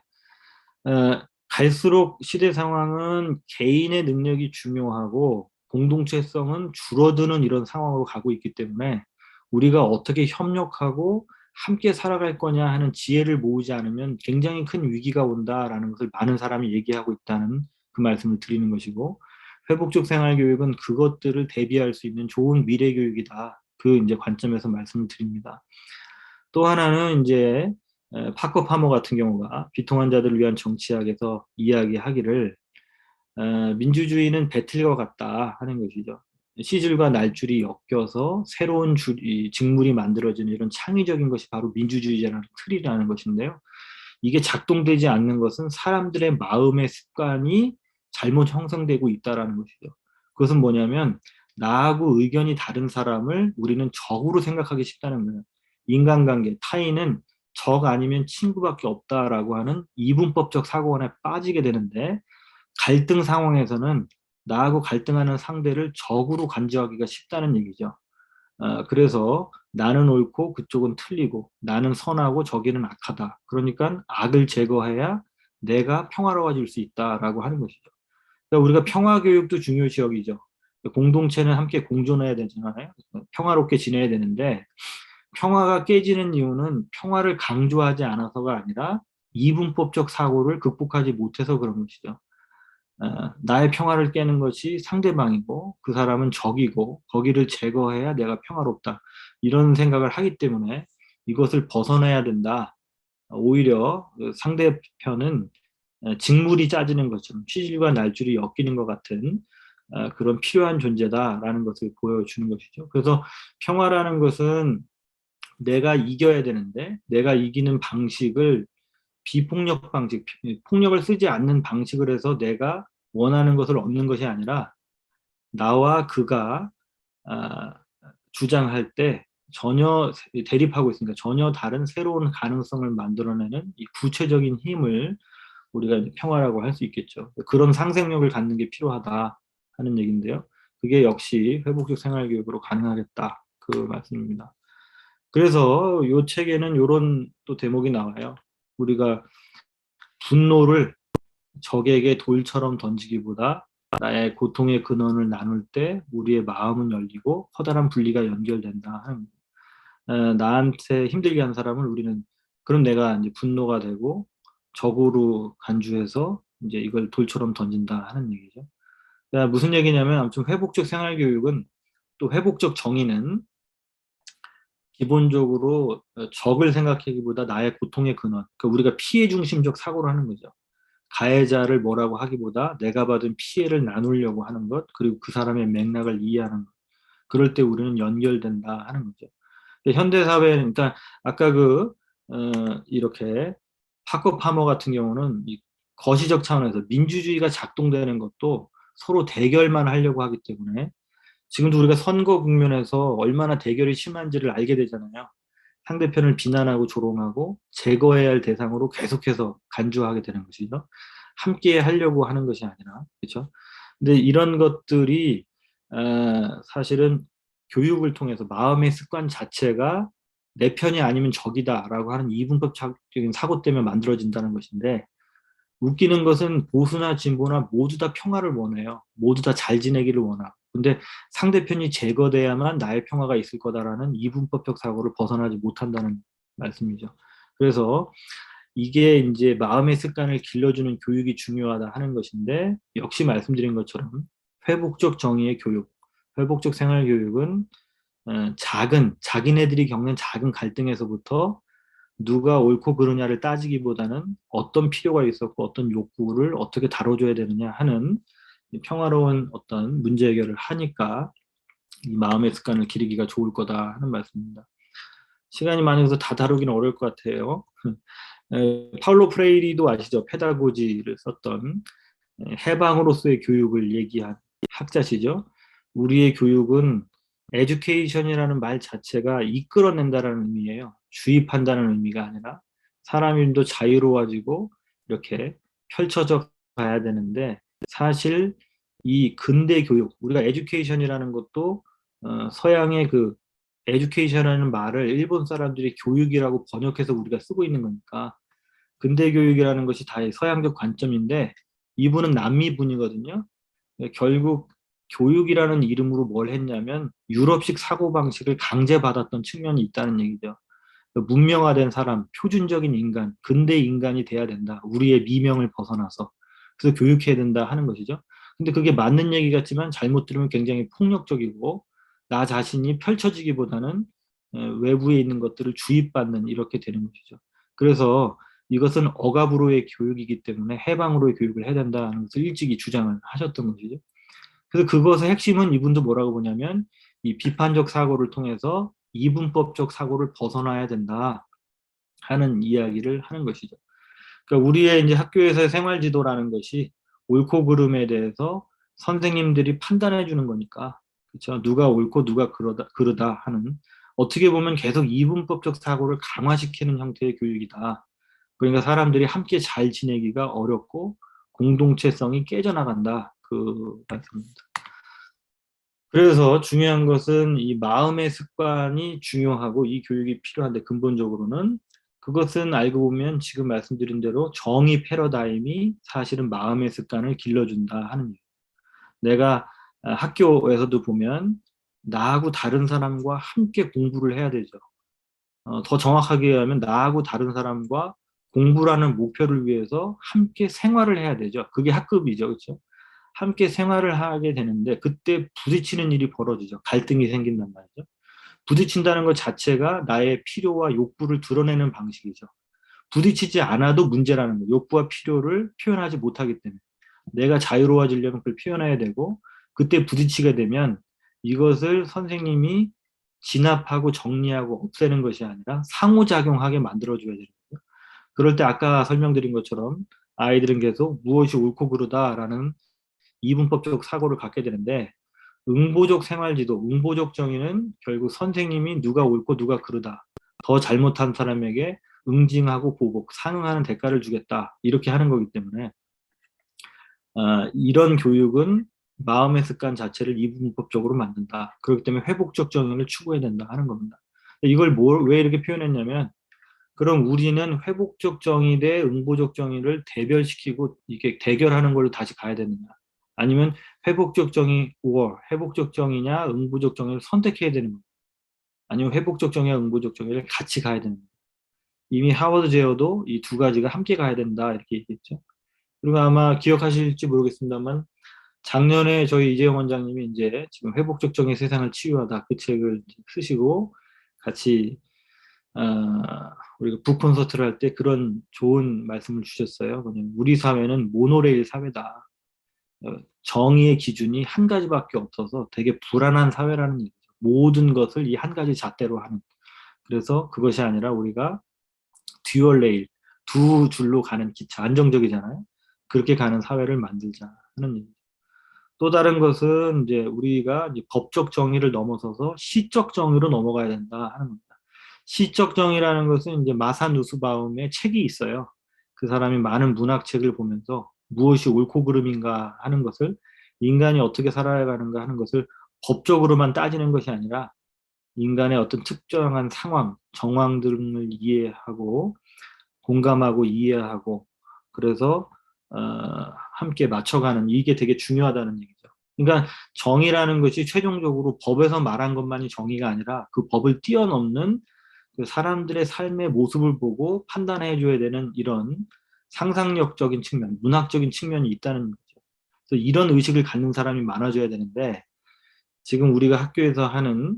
갈수록 시대 상황은 개인의 능력이 중요하고 공동체성은 줄어드는 이런 상황으로 가고 있기 때문에 우리가 어떻게 협력하고 함께 살아갈 거냐 하는 지혜를 모으지 않으면 굉장히 큰 위기가 온다라는 것을 많은 사람이 얘기하고 있다는 그 말씀을 드리는 것이고 회복적 생활교육은 그것들을 대비할 수 있는 좋은 미래 교육이다. 그 이제 관점에서 말씀을 드립니다. 또 하나는 이제 파커 파머 같은 경우가 비통한 자들을 위한 정치학에서 이야기하기를 민주주의는 배틀과 같다 하는 것이죠. 시줄과 날줄이 엮여서 새로운 직물이 만들어지는 이런 창의적인 것이 바로 민주주의라는 틀이라는 것인데요. 이게 작동되지 않는 것은 사람들의 마음의 습관이 잘못 형성되고 있다라는 것이죠. 그것은 뭐냐면 나하고 의견이 다른 사람을 우리는 적으로 생각하기 쉽다는 거예요. 인간관계, 타인은 적 아니면 친구밖에 없다라고 하는 이분법적 사고관에 빠지게 되는데 갈등 상황에서는 나하고 갈등하는 상대를 적으로 간주하기가 쉽다는 얘기죠. 그래서 나는 옳고 그쪽은 틀리고 나는 선하고 저기는 악하다. 그러니까 악을 제거해야 내가 평화로워질 수 있다라고 하는 것이죠. 그러니까 우리가 평화 교육도 중요시 여기죠. 공동체는 함께 공존해야 되잖아요. 평화롭게 지내야 되는데 평화가 깨지는 이유는 평화를 강조하지 않아서가 아니라 이분법적 사고를 극복하지 못해서 그런 것이죠. 나의 평화를 깨는 것이 상대방이고 그 사람은 적이고 거기를 제거해야 내가 평화롭다. 이런 생각을 하기 때문에 이것을 벗어나야 된다. 오히려 그 상대편은 직물이 짜지는 것처럼 취질과 날줄이 엮이는 것 같은 그런 필요한 존재다라는 것을 보여주는 것이죠. 그래서 평화라는 것은 내가 이겨야 되는데 내가 이기는 방식을 비폭력 방식, 폭력을 쓰지 않는 방식을 해서 내가 원하는 것을 얻는 것이 아니라 나와 그가 아, 주장할 때 전혀 대립하고 있으니까 전혀 다른 새로운 가능성을 만들어내는 이 구체적인 힘을 우리가 이제 평화라고 할 수 있겠죠. 그런 상생력을 갖는 게 필요하다 하는 얘기인데요. 그게 역시 회복적 생활교육으로 가능하겠다 그 말씀입니다. 그래서 이 책에는 이런 또 대목이 나와요. 우리가 분노를 적에게 돌처럼 던지기보다 나의 고통의 근원을 나눌 때 우리의 마음은 열리고 커다란 분리가 연결된다. 나한테 힘들게 한 사람을 우리는 그럼 내가 이제 분노가 되고 적으로 간주해서 이제 이걸 돌처럼 던진다 하는 얘기죠. 그러니까 무슨 얘기냐면 아무튼 회복적 생활교육은 또 회복적 정의는 기본적으로 적을 생각하기보다 나의 고통의 근원, 그러니까 우리가 피해 중심적 사고를 하는 거죠. 가해자를 뭐라고 하기보다 내가 받은 피해를 나누려고 하는 것, 그리고 그 사람의 맥락을 이해하는 것. 그럴 때 우리는 연결된다 하는 거죠. 현대 사회는, 그러니까 아까 이렇게 파커 파머 같은 경우는 이 거시적 차원에서 민주주의가 작동되는 것도 서로 대결만 하려고 하기 때문에 지금도 우리가 선거 국면에서 얼마나 대결이 심한지를 알게 되잖아요. 상대편을 비난하고 조롱하고 제거해야 할 대상으로 계속해서 간주하게 되는 것이죠. 함께 하려고 하는 것이 아니라, 그렇죠? 근데 이런 것들이 사실은 교육을 통해서 마음의 습관 자체가 내 편이 아니면 적이다라고 하는 이분법적인 사고 때문에 만들어진다는 것인데, 웃기는 것은 보수나 진보나 모두 다 평화를 원해요. 모두 다 잘 지내기를 원하고. 근데 상대편이 제거돼야만 나의 평화가 있을 거다라는 이분법적 사고를 벗어나지 못한다는 말씀이죠. 그래서 이게 이제 마음의 습관을 길러주는 교육이 중요하다 하는 것인데, 역시 말씀드린 것처럼 회복적 정의의 교육, 회복적 생활 교육은 자기네들이 겪는 작은 갈등에서부터 누가 옳고 그르냐를 따지기보다는 어떤 필요가 있었고 어떤 욕구를 어떻게 다뤄줘야 되느냐 하는 평화로운 어떤 문제 해결을 하니까 이 마음의 습관을 기르기가 좋을 거다 하는 말씀입니다. 시간이 많이 없어서 다 다루기는 어려울 것 같아요. 파울로 프레이리도 아시죠? 페다고지를 썼던 해방으로서의 교육을 얘기한 학자시죠. 우리의 교육은 에듀케이션이라는 말 자체가 이끌어낸다라는 의미예요. 주입한다는 의미가 아니라 사람 이름도 자유로워지고 이렇게 펼쳐져 가야 되는데 사실 이 근대 교육, 우리가 에듀케이션이라는 것도 서양의 그 에듀케이션이라는 말을 일본 사람들이 교육이라고 번역해서 우리가 쓰고 있는 거니까 근대 교육이라는 것이 다 서양적 관점인데 이분은 남미분이거든요. 결국 교육이라는 이름으로 뭘 했냐면 유럽식 사고방식을 강제받았던 측면이 있다는 얘기죠. 문명화된 사람, 표준적인 인간, 근대 인간이 돼야 된다. 우리의 미명을 벗어나서. 그래서 교육해야 된다 하는 것이죠. 근데 그게 맞는 얘기 같지만 잘못 들으면 굉장히 폭력적이고 나 자신이 펼쳐지기보다는 외부에 있는 것들을 주입받는 이렇게 되는 것이죠. 그래서 이것은 억압으로의 교육이기 때문에 해방으로의 교육을 해야 된다는 것을 일찍이 주장을 하셨던 것이죠. 그래서 그것의 핵심은 이분도 뭐라고 보냐면 이 비판적 사고를 통해서 이분법적 사고를 벗어나야 된다 하는 이야기를 하는 것이죠. 그러니까 우리의 이제 학교에서의 생활 지도라는 것이 옳고 그름에 대해서 선생님들이 판단해 주는 거니까 그렇죠. 누가 옳고 누가 그르다 하는 어떻게 보면 계속 이분법적 사고를 강화시키는 형태의 교육이다. 그러니까 사람들이 함께 잘 지내기가 어렵고 공동체성이 깨져나간다. 그 말씀입니다. 그래서 중요한 것은 이 마음의 습관이 중요하고 이 교육이 필요한데 근본적으로는 그것은 알고 보면 지금 말씀드린 대로 정의 패러다임이 사실은 마음의 습관을 길러준다 하는 얘기예요. 내가 학교에서도 보면 나하고 다른 사람과 함께 공부를 해야 되죠. 더 정확하게 하면 나하고 다른 사람과 공부라는 목표를 위해서 함께 생활을 해야 되죠. 그게 학급이죠. 그렇죠? 함께 생활을 하게 되는데 그때 부딪히는 일이 벌어지죠. 갈등이 생긴단 말이죠. 부딪힌다는 것 자체가 나의 필요와 욕구를 드러내는 방식이죠. 부딪히지 않아도 문제라는 거예요. 욕구와 필요를 표현하지 못하기 때문에. 내가 자유로워지려면 그걸 표현해야 되고 그때 부딪히게 되면 이것을 선생님이 진압하고 정리하고 없애는 것이 아니라 상호작용하게 만들어줘야 되는 거예요. 그럴 때 아까 설명드린 것처럼 아이들은 계속 무엇이 옳고 그르다라는 이분법적 사고를 갖게 되는데 응보적 생활지도, 응보적 정의는 결국 선생님이 누가 옳고 누가 그르다. 더 잘못한 사람에게 응징하고 보복, 상응하는 대가를 주겠다. 이렇게 하는 거기 때문에 이런 교육은 마음의 습관 자체를 이분법적으로 만든다. 그렇기 때문에 회복적 정의를 추구해야 된다 하는 겁니다. 이걸 왜 이렇게 표현했냐면 그럼 우리는 회복적 정의 대 응보적 정의를 대별시키고 이게 대결하는 걸로 다시 가야 되느냐? 아니면 회복적 정의 회복적 정의냐 응보적 정의를 선택해야 되는 거냐? 아니면 회복적 정의와 응보적 정의를 같이 가야 되는 거냐? 이미 하워드 제어도 이 두 가지가 함께 가야 된다 이렇게 얘기했죠. 그리고 아마 기억하실지 모르겠습니다만 작년에 저희 이재용 원장님이 이제 지금 회복적 정의 세상을 치유하다 그 책을 쓰시고 같이 우리가 북콘서트를 할 때 그런 좋은 말씀을 주셨어요. 그냥 우리 사회는 모노레일 사회다. 정의의 기준이 한 가지밖에 없어서 되게 불안한 사회라는 얘기죠. 모든 것을 이 한 가지 잣대로 하는. 그래서 그것이 아니라 우리가 듀얼 레일, 두 줄로 가는 기차, 안정적이잖아요. 그렇게 가는 사회를 만들자 하는 얘기죠. 또 다른 것은 이제 우리가 이제 법적 정의를 넘어서서 시적 정의로 넘어가야 된다 하는 겁니다. 시적 정의라는 것은 이제 마사 누스바움의 책이 있어요. 그 사람이 많은 문학책을 보면서 무엇이 옳고 그름인가 하는 것을 인간이 어떻게 살아가는가 하는 것을 법적으로만 따지는 것이 아니라 인간의 어떤 특정한 상황, 정황 등을 이해하고 공감하고 이해하고 그래서 함께 맞춰가는 이게 되게 중요하다는 얘기죠. 그러니까 정의라는 것이 최종적으로 법에서 말한 것만이 정의가 아니라 그 법을 뛰어넘는 그 사람들의 삶의 모습을 보고 판단해 줘야 되는 이런 상상력적인 측면, 문학적인 측면이 있다는 거죠. 그래서 이런 의식을 갖는 사람이 많아져야 되는데 지금 우리가 학교에서 하는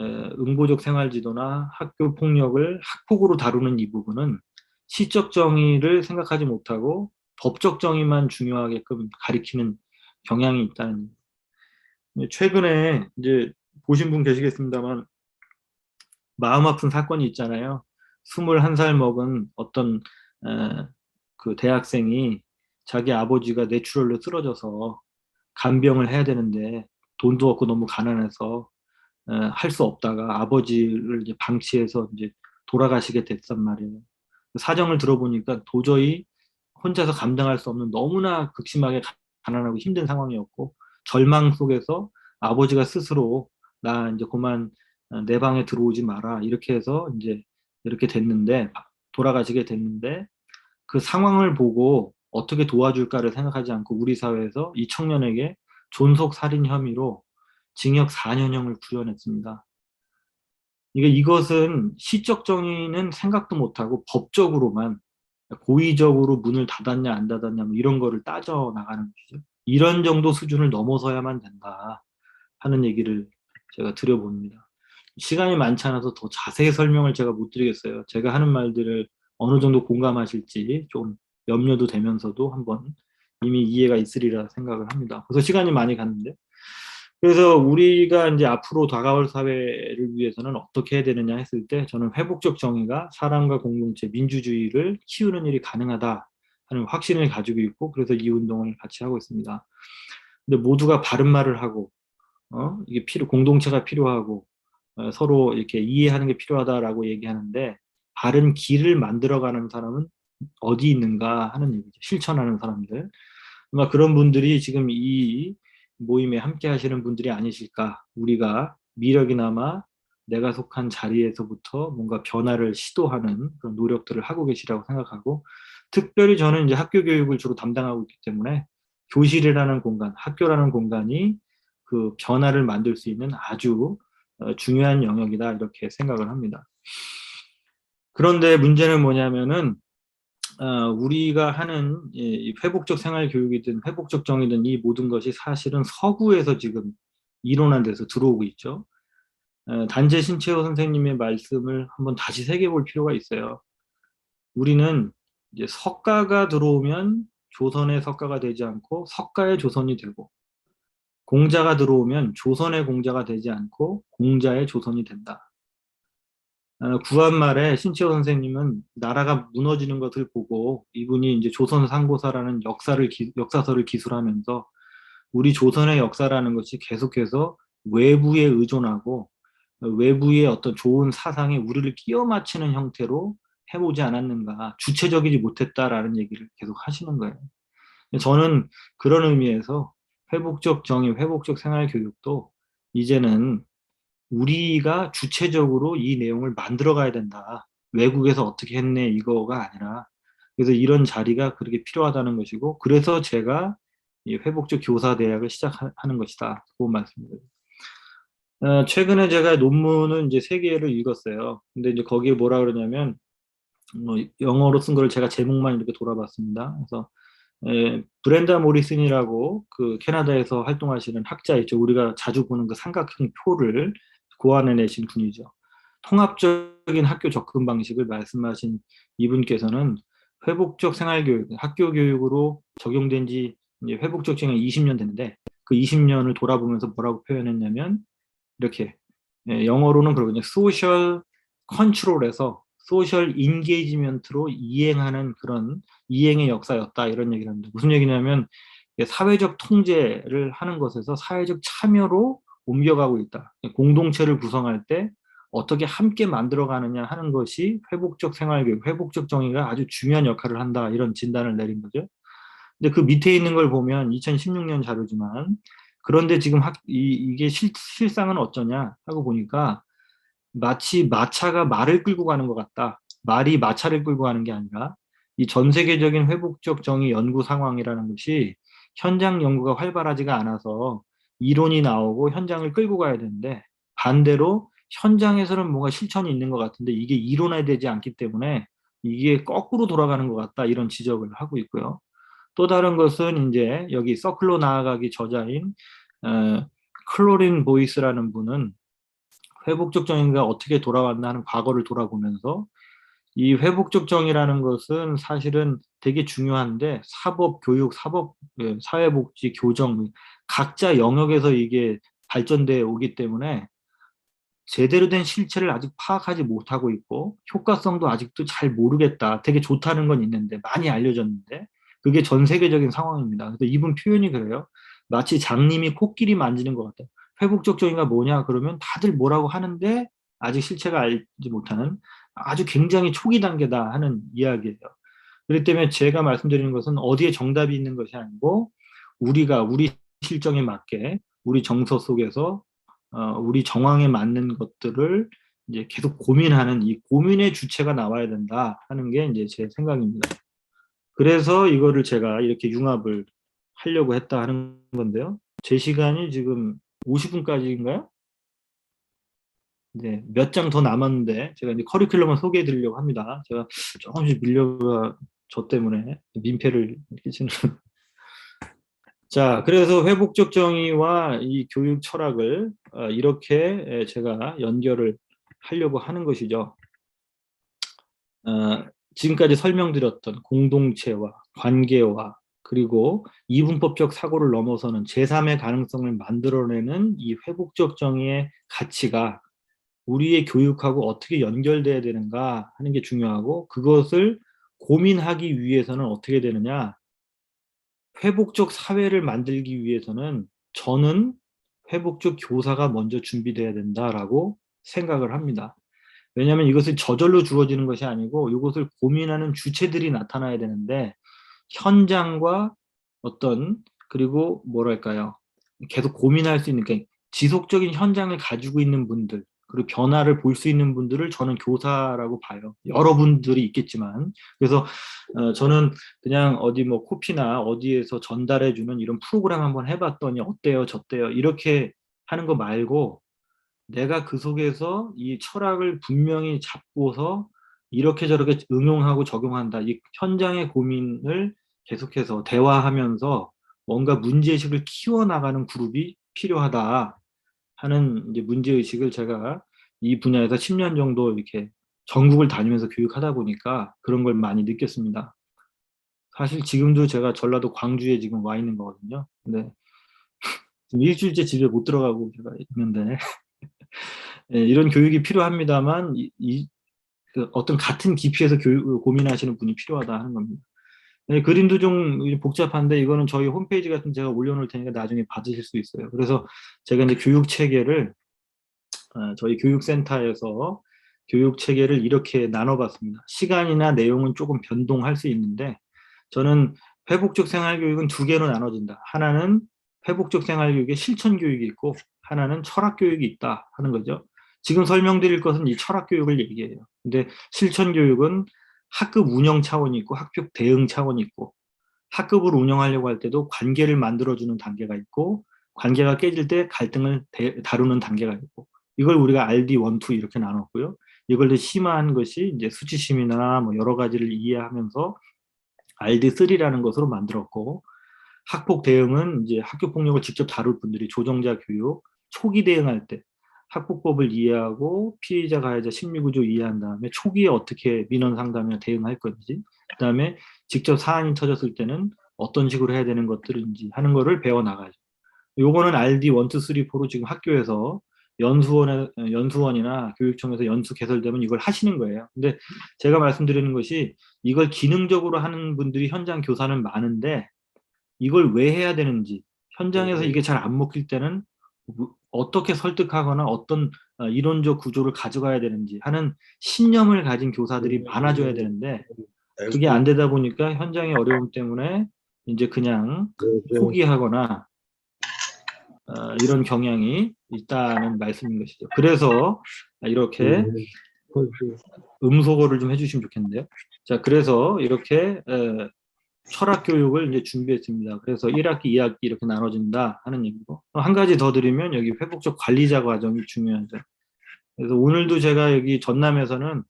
응보적 생활지도나 학교 폭력을 학폭으로 다루는 이 부분은 시적 정의를 생각하지 못하고 법적 정의만 중요하게끔 가리키는 경향이 있다는. 최근에 이제 보신 분 계시겠습니다만 마음 아픈 사건이 있잖아요. 21살 먹은 어떤 그 대학생이 자기 아버지가 뇌출혈로 쓰러져서 간병을 해야 되는데 돈도 없고 너무 가난해서 할 수 없다가 아버지를 이제 방치해서 이제 돌아가시게 됐단 말이에요. 사정을 들어보니까 도저히 혼자서 감당할 수 없는 너무나 극심하게 가난하고 힘든 상황이었고 절망 속에서 아버지가 스스로 나 이제 그만 내 방에 들어오지 마라 이렇게 해서 이제 이렇게 됐는데 돌아가시게 됐는데 그 상황을 보고 어떻게 도와줄까를 생각하지 않고 우리 사회에서 이 청년에게 존속 살인 혐의로 징역 4년형을 구형했습니다. 이것은 시적 정의는 생각도 못하고 법적으로만 고의적으로 문을 닫았냐 안 닫았냐 뭐 이런 거를 따져 나가는 것이죠. 이런 정도 수준을 넘어서야만 된다 하는 얘기를 제가 드려봅니다. 시간이 많지 않아서 더 자세히 설명을 제가 못 드리겠어요. 제가 하는 말들을 어느 정도 공감하실지 좀 염려도 되면서도 한번 이미 이해가 있으리라 생각을 합니다. 그래서 시간이 많이 갔는데 그래서 우리가 이제 앞으로 다가올 사회를 위해서는 어떻게 해야 되느냐 했을 때 저는 회복적 정의가 사람과 공동체, 민주주의를 키우는 일이 가능하다 하는 확신을 가지고 있고 그래서 이 운동을 같이 하고 있습니다. 근데 모두가 바른 말을 하고 이게 공동체가 필요하고 서로 이렇게 이해하는 게 필요하다라고 얘기하는데 바른 길을 만들어가는 사람은 어디 있는가 하는 얘기죠. 실천하는 사람들. 아마 그런 분들이 지금 이 모임에 함께 하시는 분들이 아니실까. 우리가 미력이나마 내가 속한 자리에서부터 뭔가 변화를 시도하는 그런 노력들을 하고 계시라고 생각하고, 특별히 저는 이제 학교 교육을 주로 담당하고 있기 때문에 교실이라는 공간, 학교라는 공간이 그 변화를 만들 수 있는 아주 중요한 영역이다 이렇게 생각을 합니다. 그런데 문제는 뭐냐면은 우리가 하는 이 회복적 생활 교육이든 회복적 정의든 이 모든 것이 사실은 서구에서 지금 이론화돼서 들어오고 있죠. 단재 신채호 선생님의 말씀을 한번 다시 새겨볼 필요가 있어요. 우리는 이제 석가가 들어오면 조선의 석가가 되지 않고 석가의 조선이 되고, 공자가 들어오면 조선의 공자가 되지 않고 공자의 조선이 된다. 구한말에 신채호 선생님은 나라가 무너지는 것을 보고 이분이 이제 조선 상고사라는 역사서를 기술하면서 우리 조선의 역사라는 것이 계속해서 외부에 의존하고 외부의 어떤 좋은 사상에 우리를 끼워 맞추는 형태로 해보지 않았는가, 주체적이지 못했다라는 얘기를 계속 하시는 거예요. 저는 그런 의미에서 회복적 정의, 회복적 생활 교육도 이제는 우리가 주체적으로 이 내용을 만들어 가야 된다. 외국에서 어떻게 했네 이거가 아니라, 그래서 이런 자리가 그렇게 필요하다는 것이고, 그래서 제가 이 회복적 교사 대학을 시작하는 것이다. 그 말씀입니다. 최근에 제가 논문은 이제 3개를 읽었어요. 근데 이제 거기에 뭐라 그러냐면, 영어로 쓴 걸 제가 제목만 이렇게 돌아봤습니다. 그래서 브렌다 모리슨이라고 그 캐나다에서 활동하시는 학자 있죠. 우리가 자주 보는 그 삼각형 표를 고안해내신 분이죠. 통합적인 학교 접근 방식을 말씀하신 이분께서는 회복적 생활교육, 학교 교육으로 적용된 지 이제 회복적 지금 20년 됐는데, 그 20년을 돌아보면서 뭐라고 표현했냐면 이렇게, 영어로는 그러거든요. 소셜 컨트롤에서 소셜 인게이지먼트로 이행하는 그런 이행의 역사였다 이런 얘기를 합니다. 무슨 얘기냐면 사회적 통제를 하는 것에서 사회적 참여로 옮겨가고 있다. 공동체를 구성할 때 어떻게 함께 만들어가느냐 하는 것이 회복적 생활교육, 회복적 정의가 아주 중요한 역할을 한다 이런 진단을 내린 거죠. 근데 그 밑에 있는 걸 보면 2016년 자료지만, 그런데 지금 이게 실상은 어쩌냐 하고 보니까 마치 마차가 말을 끌고 가는 것 같다. 말이 마차를 끌고 가는 게 아니라 이 전 세계적인 회복적 정의 연구 상황이라는 것이 현장 연구가 활발하지가 않아서 이론이 나오고 현장을 끌고 가야 되는데, 반대로 현장에서는 뭔가 실천이 있는 것 같은데 이게 이론화되지 않기 때문에 이게 거꾸로 돌아가는 것 같다 이런 지적을 하고 있고요. 또 다른 것은 이제 여기 서클로 나아가기 저자인 클로린 보이스라는 분은 회복적 정의가 어떻게 돌아왔나 하는 과거를 돌아보면서 이 회복적 정의라는 것은 사실은 되게 중요한데 사법, 교육, 사회복지, 교정 각자 영역에서 이게 발전돼 오기 때문에 제대로 된 실체를 아직 파악하지 못하고 있고 효과성도 아직도 잘 모르겠다. 되게 좋다는 건 있는데 많이 알려졌는데 그게 전 세계적인 상황입니다. 그래서 이분 표현이 그래요. 마치 장님이 코끼리 만지는 것 같다. 회복적 정의가 뭐냐 그러면 다들 뭐라고 하는데 아직 실체가 알지 못하는 아주 굉장히 초기 단계다 하는 이야기예요. 그렇기 때문에 제가 말씀드리는 것은 어디에 정답이 있는 것이 아니고 우리가 우리 실정에 맞게 우리 정서 속에서 우리 정황에 맞는 것들을 이제 계속 고민하는 이 고민의 주체가 나와야 된다 하는 게 이제 제 생각입니다. 그래서 이거를 제가 이렇게 융합을 하려고 했다 하는 건데요. 제 시간이 지금 50분까지인가요? 네, 몇 장 더 남았는데 제가 이제 커리큘럼을 소개해 드리려고 합니다. 제가 조금씩 밀려가 저 때문에 민폐를 끼치는. 자, 그래서 회복적 정의와 이 교육 철학을 이렇게 제가 연결을 하려고 하는 것이죠. 지금까지 설명드렸던 공동체와 관계와 그리고 이분법적 사고를 넘어서는 제3의 가능성을 만들어내는 이 회복적 정의의 가치가 우리의 교육하고 어떻게 연결돼야 되는가 하는 게 중요하고, 그것을 고민하기 위해서는 어떻게 되느냐, 회복적 사회를 만들기 위해서는 저는 회복적 교사가 먼저 준비돼야 된다라고 생각을 합니다. 왜냐하면 이것이 저절로 주어지는 것이 아니고 이것을 고민하는 주체들이 나타나야 되는데 현장과 그리고 뭐랄까요? 계속 고민할 수 있는, 그러니까 지속적인 현장을 가지고 있는 분들, 그리고 변화를 볼 수 있는 분들을 저는 교사라고 봐요. 여러분들이 있겠지만. 그래서 저는 그냥 어디 뭐 코피나 어디에서 전달해주는 이런 프로그램 한번 해봤더니 어때요, 저때요, 이렇게 하는 거 말고 내가 그 속에서 이 철학을 분명히 잡고서 이렇게 저렇게 응용하고 적용한다. 이 현장의 고민을 계속해서 대화하면서 뭔가 문제의식을 키워나가는 그룹이 필요하다 하는 이제 문제의식을 제가 이 분야에서 10년 정도 이렇게 전국을 다니면서 교육하다 보니까 그런 걸 많이 느꼈습니다. 사실 지금도 제가 전라도 광주에 지금 와 있는 거거든요. 근데 지금 일주일째 집에 못 들어가고 제가 있는데 예, 이런 교육이 필요합니다만 그 어떤 같은 깊이에서 고민하시는 분이 필요하다 하는 겁니다. 네, 그림도 좀 복잡한데 이거는 저희 홈페이지 같은 제가 올려놓을 테니까 나중에 받으실 수 있어요. 그래서 제가 이제 교육 체계를 저희 교육센터에서 교육 체계를 이렇게 나눠봤습니다. 시간이나 내용은 조금 변동할 수 있는데 저는 회복적 생활교육은 두 개로 나눠진다. 하나는 회복적 생활교육의 실천 교육이 있고 하나는 철학 교육이 있다 하는 거죠. 지금 설명드릴 것은 이 철학 교육을 얘기해요. 근데 실천 교육은 학급 운영 차원이 있고 학급 대응 차원이 있고 학급을 운영하려고 할 때도 관계를 만들어주는 단계가 있고 관계가 깨질 때 갈등을 다루는 단계가 있고 이걸 우리가 RD 1, 2 이렇게 나눴고요. 이걸 더 심화한 것이 이제 수치심이나 뭐 여러 가지를 이해하면서 RD 3라는 것으로 만들었고 학폭 대응은 이제 학교 폭력을 직접 다룰 분들이 조정자 교육, 초기 대응할 때 학폭법을 이해하고 피해자 가해자 심리구조 이해한 다음에 초기에 어떻게 민원 상담이나 대응할 건지, 그다음에 직접 사안이 터졌을 때는 어떤 식으로 해야 되는 것들인지 하는 거를 배워 나가죠. 요거는 RD 1, 2, 3, 4로 지금 학교에서 연수원이나 교육청에서 연수 개설되면 이걸 하시는 거예요. 근데 제가 말씀드리는 것이 이걸 기능적으로 하는 분들이 현장 교사는 많은데 이걸 왜 해야 되는지, 현장에서 이게 잘 안 먹힐 때는 어떻게 설득하거나 어떤 이론적 구조를 가져가야 되는지 하는 신념을 가진 교사들이 많아져야 되는데 그게 안 되다 보니까 현장의 어려움 때문에 이제 그냥 포기하거나 이런 경향이 있다는 말씀인 것이죠. 그래서 이렇게 음소거를 좀 해주시면 좋겠는데요. 자, 그래서 이렇게 철학 교육을 이제 준비했습니다. 그래서 1학기, 2학기 이렇게 나눠진다 하는 얘기고 한 가지 더 드리면 여기 회복적 관리자 과정이 중요하죠. 그래서 오늘도 제가 여기 전남에서는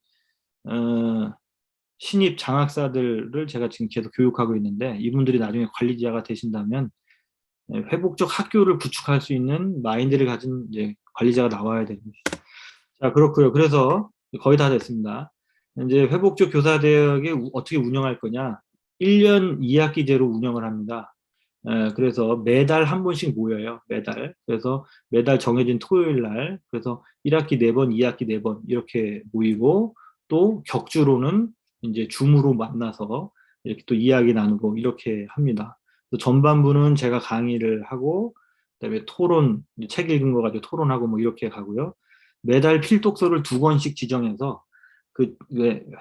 신입 장학사들을 제가 지금 계속 교육하고 있는데 이분들이 나중에 관리자가 되신다면 회복적 학교를 구축할 수 있는 마인드를 가진 이제 관리자가 나와야 되는 것이죠. 자, 그렇고요. 그래서 거의 다 됐습니다. 이제 회복적 교사대학에 어떻게 운영할 거냐? 1년 2학기제로 운영을 합니다. 그래서 매달 한 번씩 모여요. 매달. 그래서 매달 정해진 토요일 날. 그래서 1학기 4번, 2학기 4번 이렇게 모이고 또 격주로는 이제 줌으로 만나서 이렇게 또 이야기 나누고 이렇게 합니다. 전반부는 제가 강의를 하고 그다음에 토론, 책 읽은 거 가지고 토론하고 뭐 이렇게 가고요. 매달 필독서를 2권씩 지정해서 그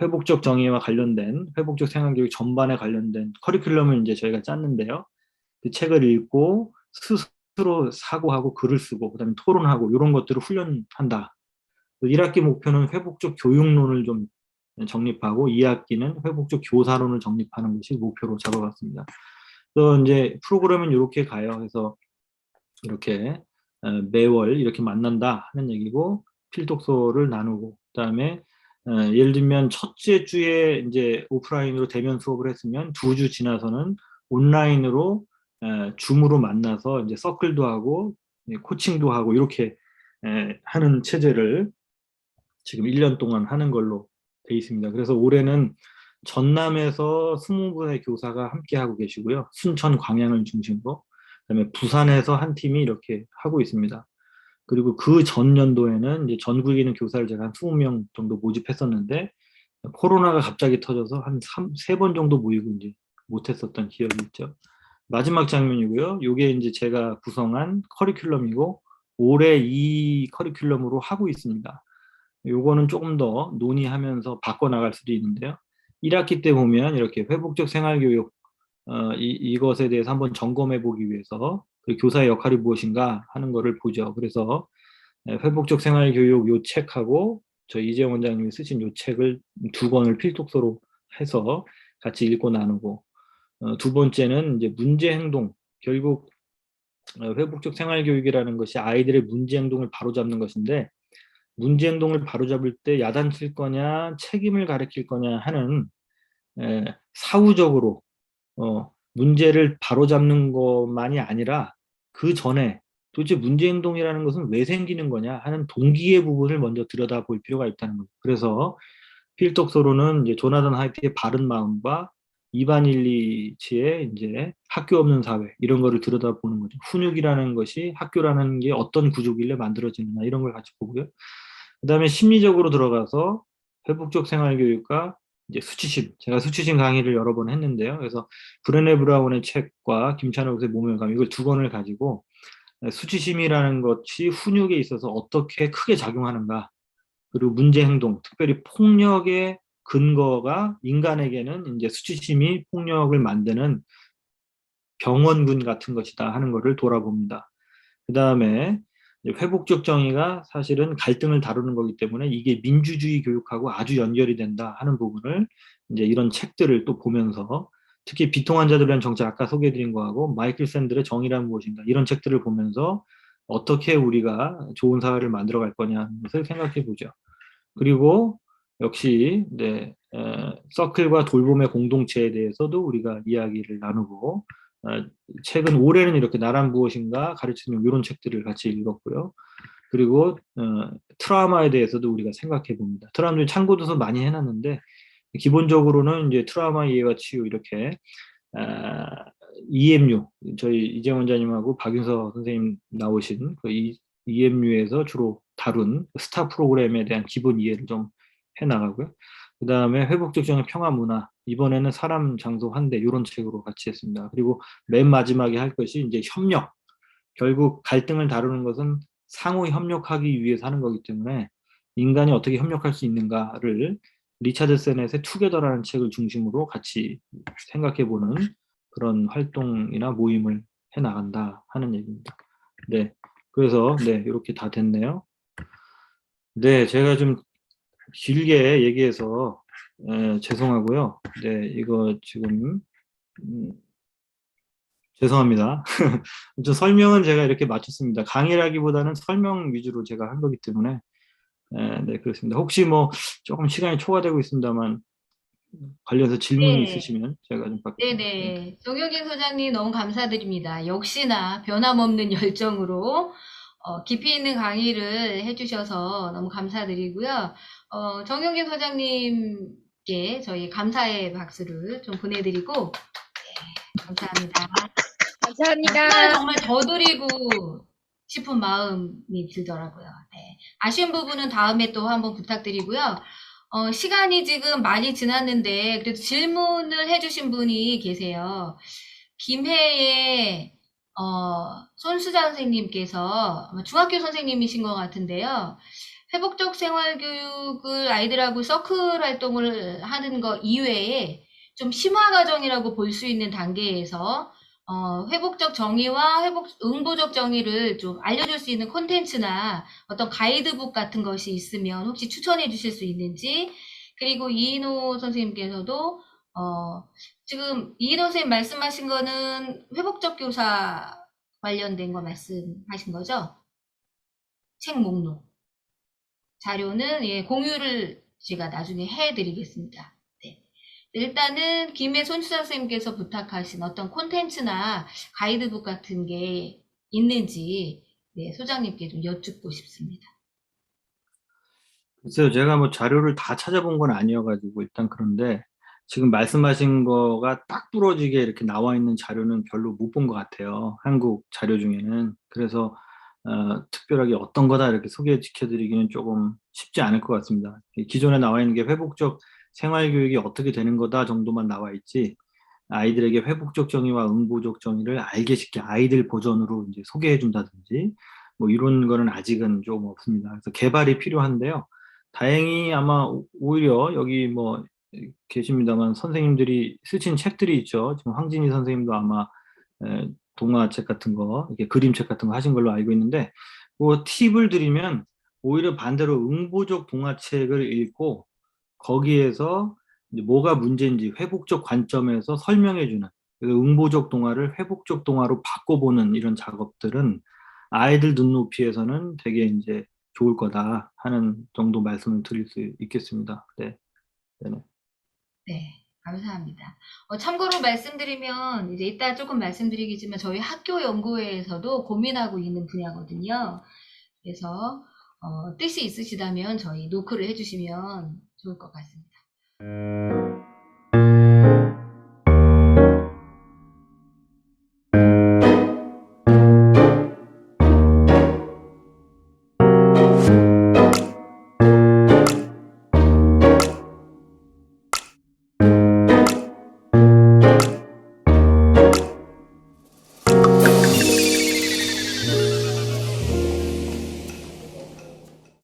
회복적 정의와 관련된 회복적 생활교육 전반에 관련된 커리큘럼을 이제 저희가 짰는데요. 그 책을 읽고 스스로 사고하고 글을 쓰고 그다음에 토론하고 이런 것들을 훈련한다. 1학기 목표는 회복적 교육론을 좀 정립하고 2학기는 회복적 교사론을 정립하는 것이 목표로 잡아봤습니다. 또 이제 프로그램은 이렇게 가요. 그래서 이렇게 매월 이렇게 만난다 하는 얘기고 필독서를 나누고 그다음에 예를 들면 첫째 주에 이제 오프라인으로 대면 수업을 했으면 2주 지나서는 온라인으로 줌으로 만나서 이제 서클도 하고 코칭도 하고 이렇게 하는 체제를 지금 1년 동안 하는 걸로 돼 있습니다. 그래서 올해는 전남에서 20분의 교사가 함께 하고 계시고요. 순천 광양을 중심으로 그다음에 부산에서 한 팀이 이렇게 하고 있습니다. 그리고 그 전년도에는 이제 전국에 있는 교사를 제가 한 20명 정도 모집했었는데 코로나가 갑자기 터져서 한 3번 정도 모이고 이제 못했었던 기억이 있죠. 마지막 장면이고요. 요게 이제 제가 구성한 커리큘럼이고 올해 이 커리큘럼으로 하고 있습니다. 요거는 조금 더 논의하면서 바꿔나갈 수도 있는데요. 1학기 때 보면 이렇게 회복적 생활교육 이것에 대해서 한번 점검해 보기 위해서 그 교사의 역할이 무엇인가 하는 거를 보죠. 그래서 회복적 생활교육 요 책하고 저 이재영 원장님이 쓰신 요 책을 두 권을 필독서로 해서 같이 읽고 나누고, 두 번째는 이제 문제 행동. 결국 회복적 생활교육이라는 것이 아이들의 문제 행동을 바로잡는 것인데, 문제 행동을 바로잡을 때 야단칠 거냐 책임을 가르칠 거냐 하는 사후적으로 문제를 바로잡는 것만이 아니라 그 전에 도대체 문제 행동이라는 것은 왜 생기는 거냐 하는 동기의 부분을 먼저 들여다볼 필요가 있다는 거죠. 그래서 필독서로는 이제 조나단 하이트의 바른 마음과 이반 일리치의 이제 학교 없는 사회 이런 거를 들여다보는 거죠. 훈육이라는 것이 학교라는 게 어떤 구조길래 만들어지느냐 이런 걸 같이 보고요. 그다음에 심리적으로 들어가서 회복적 생활교육과 이제 수치심, 제가 수치심 강의를 여러 번 했는데요. 그래서 브레네 브라운의 책과 김찬호 교수의 몸의 감 이걸 두 권을 가지고 수치심이라는 것이 훈육에 있어서 어떻게 크게 작용하는가, 그리고 문제 행동, 특별히 폭력의 근거가 인간에게는 이제 수치심이 폭력을 만드는 병원군 같은 것이다 하는 것을 돌아봅니다. 그 다음에 회복적 정의가 사실은 갈등을 다루는 거기 때문에 이게 민주주의 교육하고 아주 연결이 된다 하는 부분을 이제 이런 책들을 또 보면서, 특히 비통한 자들을 위한 정책 아까 소개해드린 거하고 마이클 샌들의 정의란 무엇인가 이런 책들을 보면서 어떻게 우리가 좋은 사회를 만들어갈 거냐는 것을 생각해 보죠. 그리고 역시 서클과 돌봄의 공동체에 대해서도 우리가 이야기를 나누고, 최근 올해는 이렇게 나란 무엇인가 가르치는 이런 책들을 같이 읽었고요. 그리고 트라우마에 대해서도 우리가 생각해 봅니다. 트라우마 참고도서 많이 해놨는데 기본적으로는 이제 트라우마 이해와 치유 이렇게 EMU, 저희 이재원 원장님하고 박윤서 선생님 나오신 그 EMU에서 주로 다룬 스타 프로그램에 대한 기본 이해를 좀 해나가고요. 그 다음에 회복적 정의 평화 문화, 이번에는 사람, 장소, 환대 이런 책으로 같이 했습니다. 그리고 맨 마지막에 할 것이 이제 협력. 결국 갈등을 다루는 것은 상호 협력하기 위해서 하는 거기 때문에 인간이 어떻게 협력할 수 있는가를 리차드 세넷의 투게더라는 책을 중심으로 같이 생각해보는 그런 활동이나 모임을 해나간다 하는 얘기입니다. 네, 그래서 이렇게 다 됐네요. 네, 제가 좀 길게 얘기해서 죄송하고요. 네, 이거 지금 죄송합니다. 저 설명은 제가 이렇게 마쳤습니다. 강의라기보다는 설명 위주로 제가 한 거기 때문에 네, 그렇습니다. 혹시 뭐 조금 시간이 초과되고 있습니다만 관련해서 질문이 네. 있으시면 제가 좀 받겠습니다. 네. 네네. 정효진 소장님 너무 감사드립니다. 역시나 변함없는 열정으로 깊이 있는 강의를 해주셔서 너무 감사드리고요. 정효진 소장님께 저희 감사의 박수를 좀 보내드리고, 네, 감사합니다. 감사합니다. 정말 더 드리고 싶은 마음이 들더라고요. 네. 아쉬운 부분은 다음에 또 한번 부탁드리고요. 시간이 지금 많이 지났는데 그래도 질문을 해주신 분이 계세요. 김해의 손수자 선생님께서 아마 중학교 선생님이신 것 같은데요. 회복적 생활교육을 아이들하고 서클 활동을 하는 것 이외에 좀 심화 과정이라고 볼 수 있는 단계에서 회복적 정의와 응보적 정의를 좀 알려줄 수 있는 콘텐츠나 어떤 가이드북 같은 것이 있으면 혹시 추천해 주실 수 있는지, 그리고 이인호 선생님께서도 지금 이인호 선생님 말씀하신 거는 회복적 교사 관련된 거 말씀하신 거죠? 책 목록. 자료는 예, 공유를 제가 나중에 해드리겠습니다. 네. 일단은 김해 손수자 선생님께서 부탁하신 어떤 콘텐츠나 가이드북 같은 게 있는지 네, 소장님께 좀 여쭙고 싶습니다. 글쎄요, 제가 뭐 자료를 다 찾아본 건 아니어가지고 일단 그런데 지금 말씀하신 거가 딱 부러지게 이렇게 나와 있는 자료는 별로 못 본 것 같아요. 한국 자료 중에는. 그래서 특별하게 어떤 거다 이렇게 소개시켜드리기는 조금 쉽지 않을 것 같습니다. 기존에 나와 있는 게 회복적 생활교육이 어떻게 되는 거다 정도만 나와 있지, 아이들에게 회복적 정의와 응보적 정의를 알게 쉽게 아이들 버전으로 이제 소개해 준다든지 뭐 이런 거는 아직은 좀 없습니다. 그래서 개발이 필요한데요. 다행히 아마 오히려 여기 뭐 계십니다만 선생님들이 쓰신 책들이 있죠. 지금 황진희 선생님도 아마 동화책 같은 거, 이렇게 그림책 같은 거 하신 걸로 알고 있는데, 그 팁을 드리면 오히려 반대로 응보적 동화책을 읽고 거기에서 이제 뭐가 문제인지 회복적 관점에서 설명해주는, 그래서 응보적 동화를 회복적 동화로 바꿔보는 이런 작업들은 아이들 눈높이에서는 되게 이제 좋을 거다 하는 정도 말씀을 드릴 수 있겠습니다. 네. 네. 네, 감사합니다. 참고로 말씀드리면, 이제 이따 조금 말씀드리겠지만, 저희 학교 연구회에서도 고민하고 있는 분야거든요. 그래서, 뜻이 있으시다면 저희 노크를 해주시면 좋을 것 같습니다.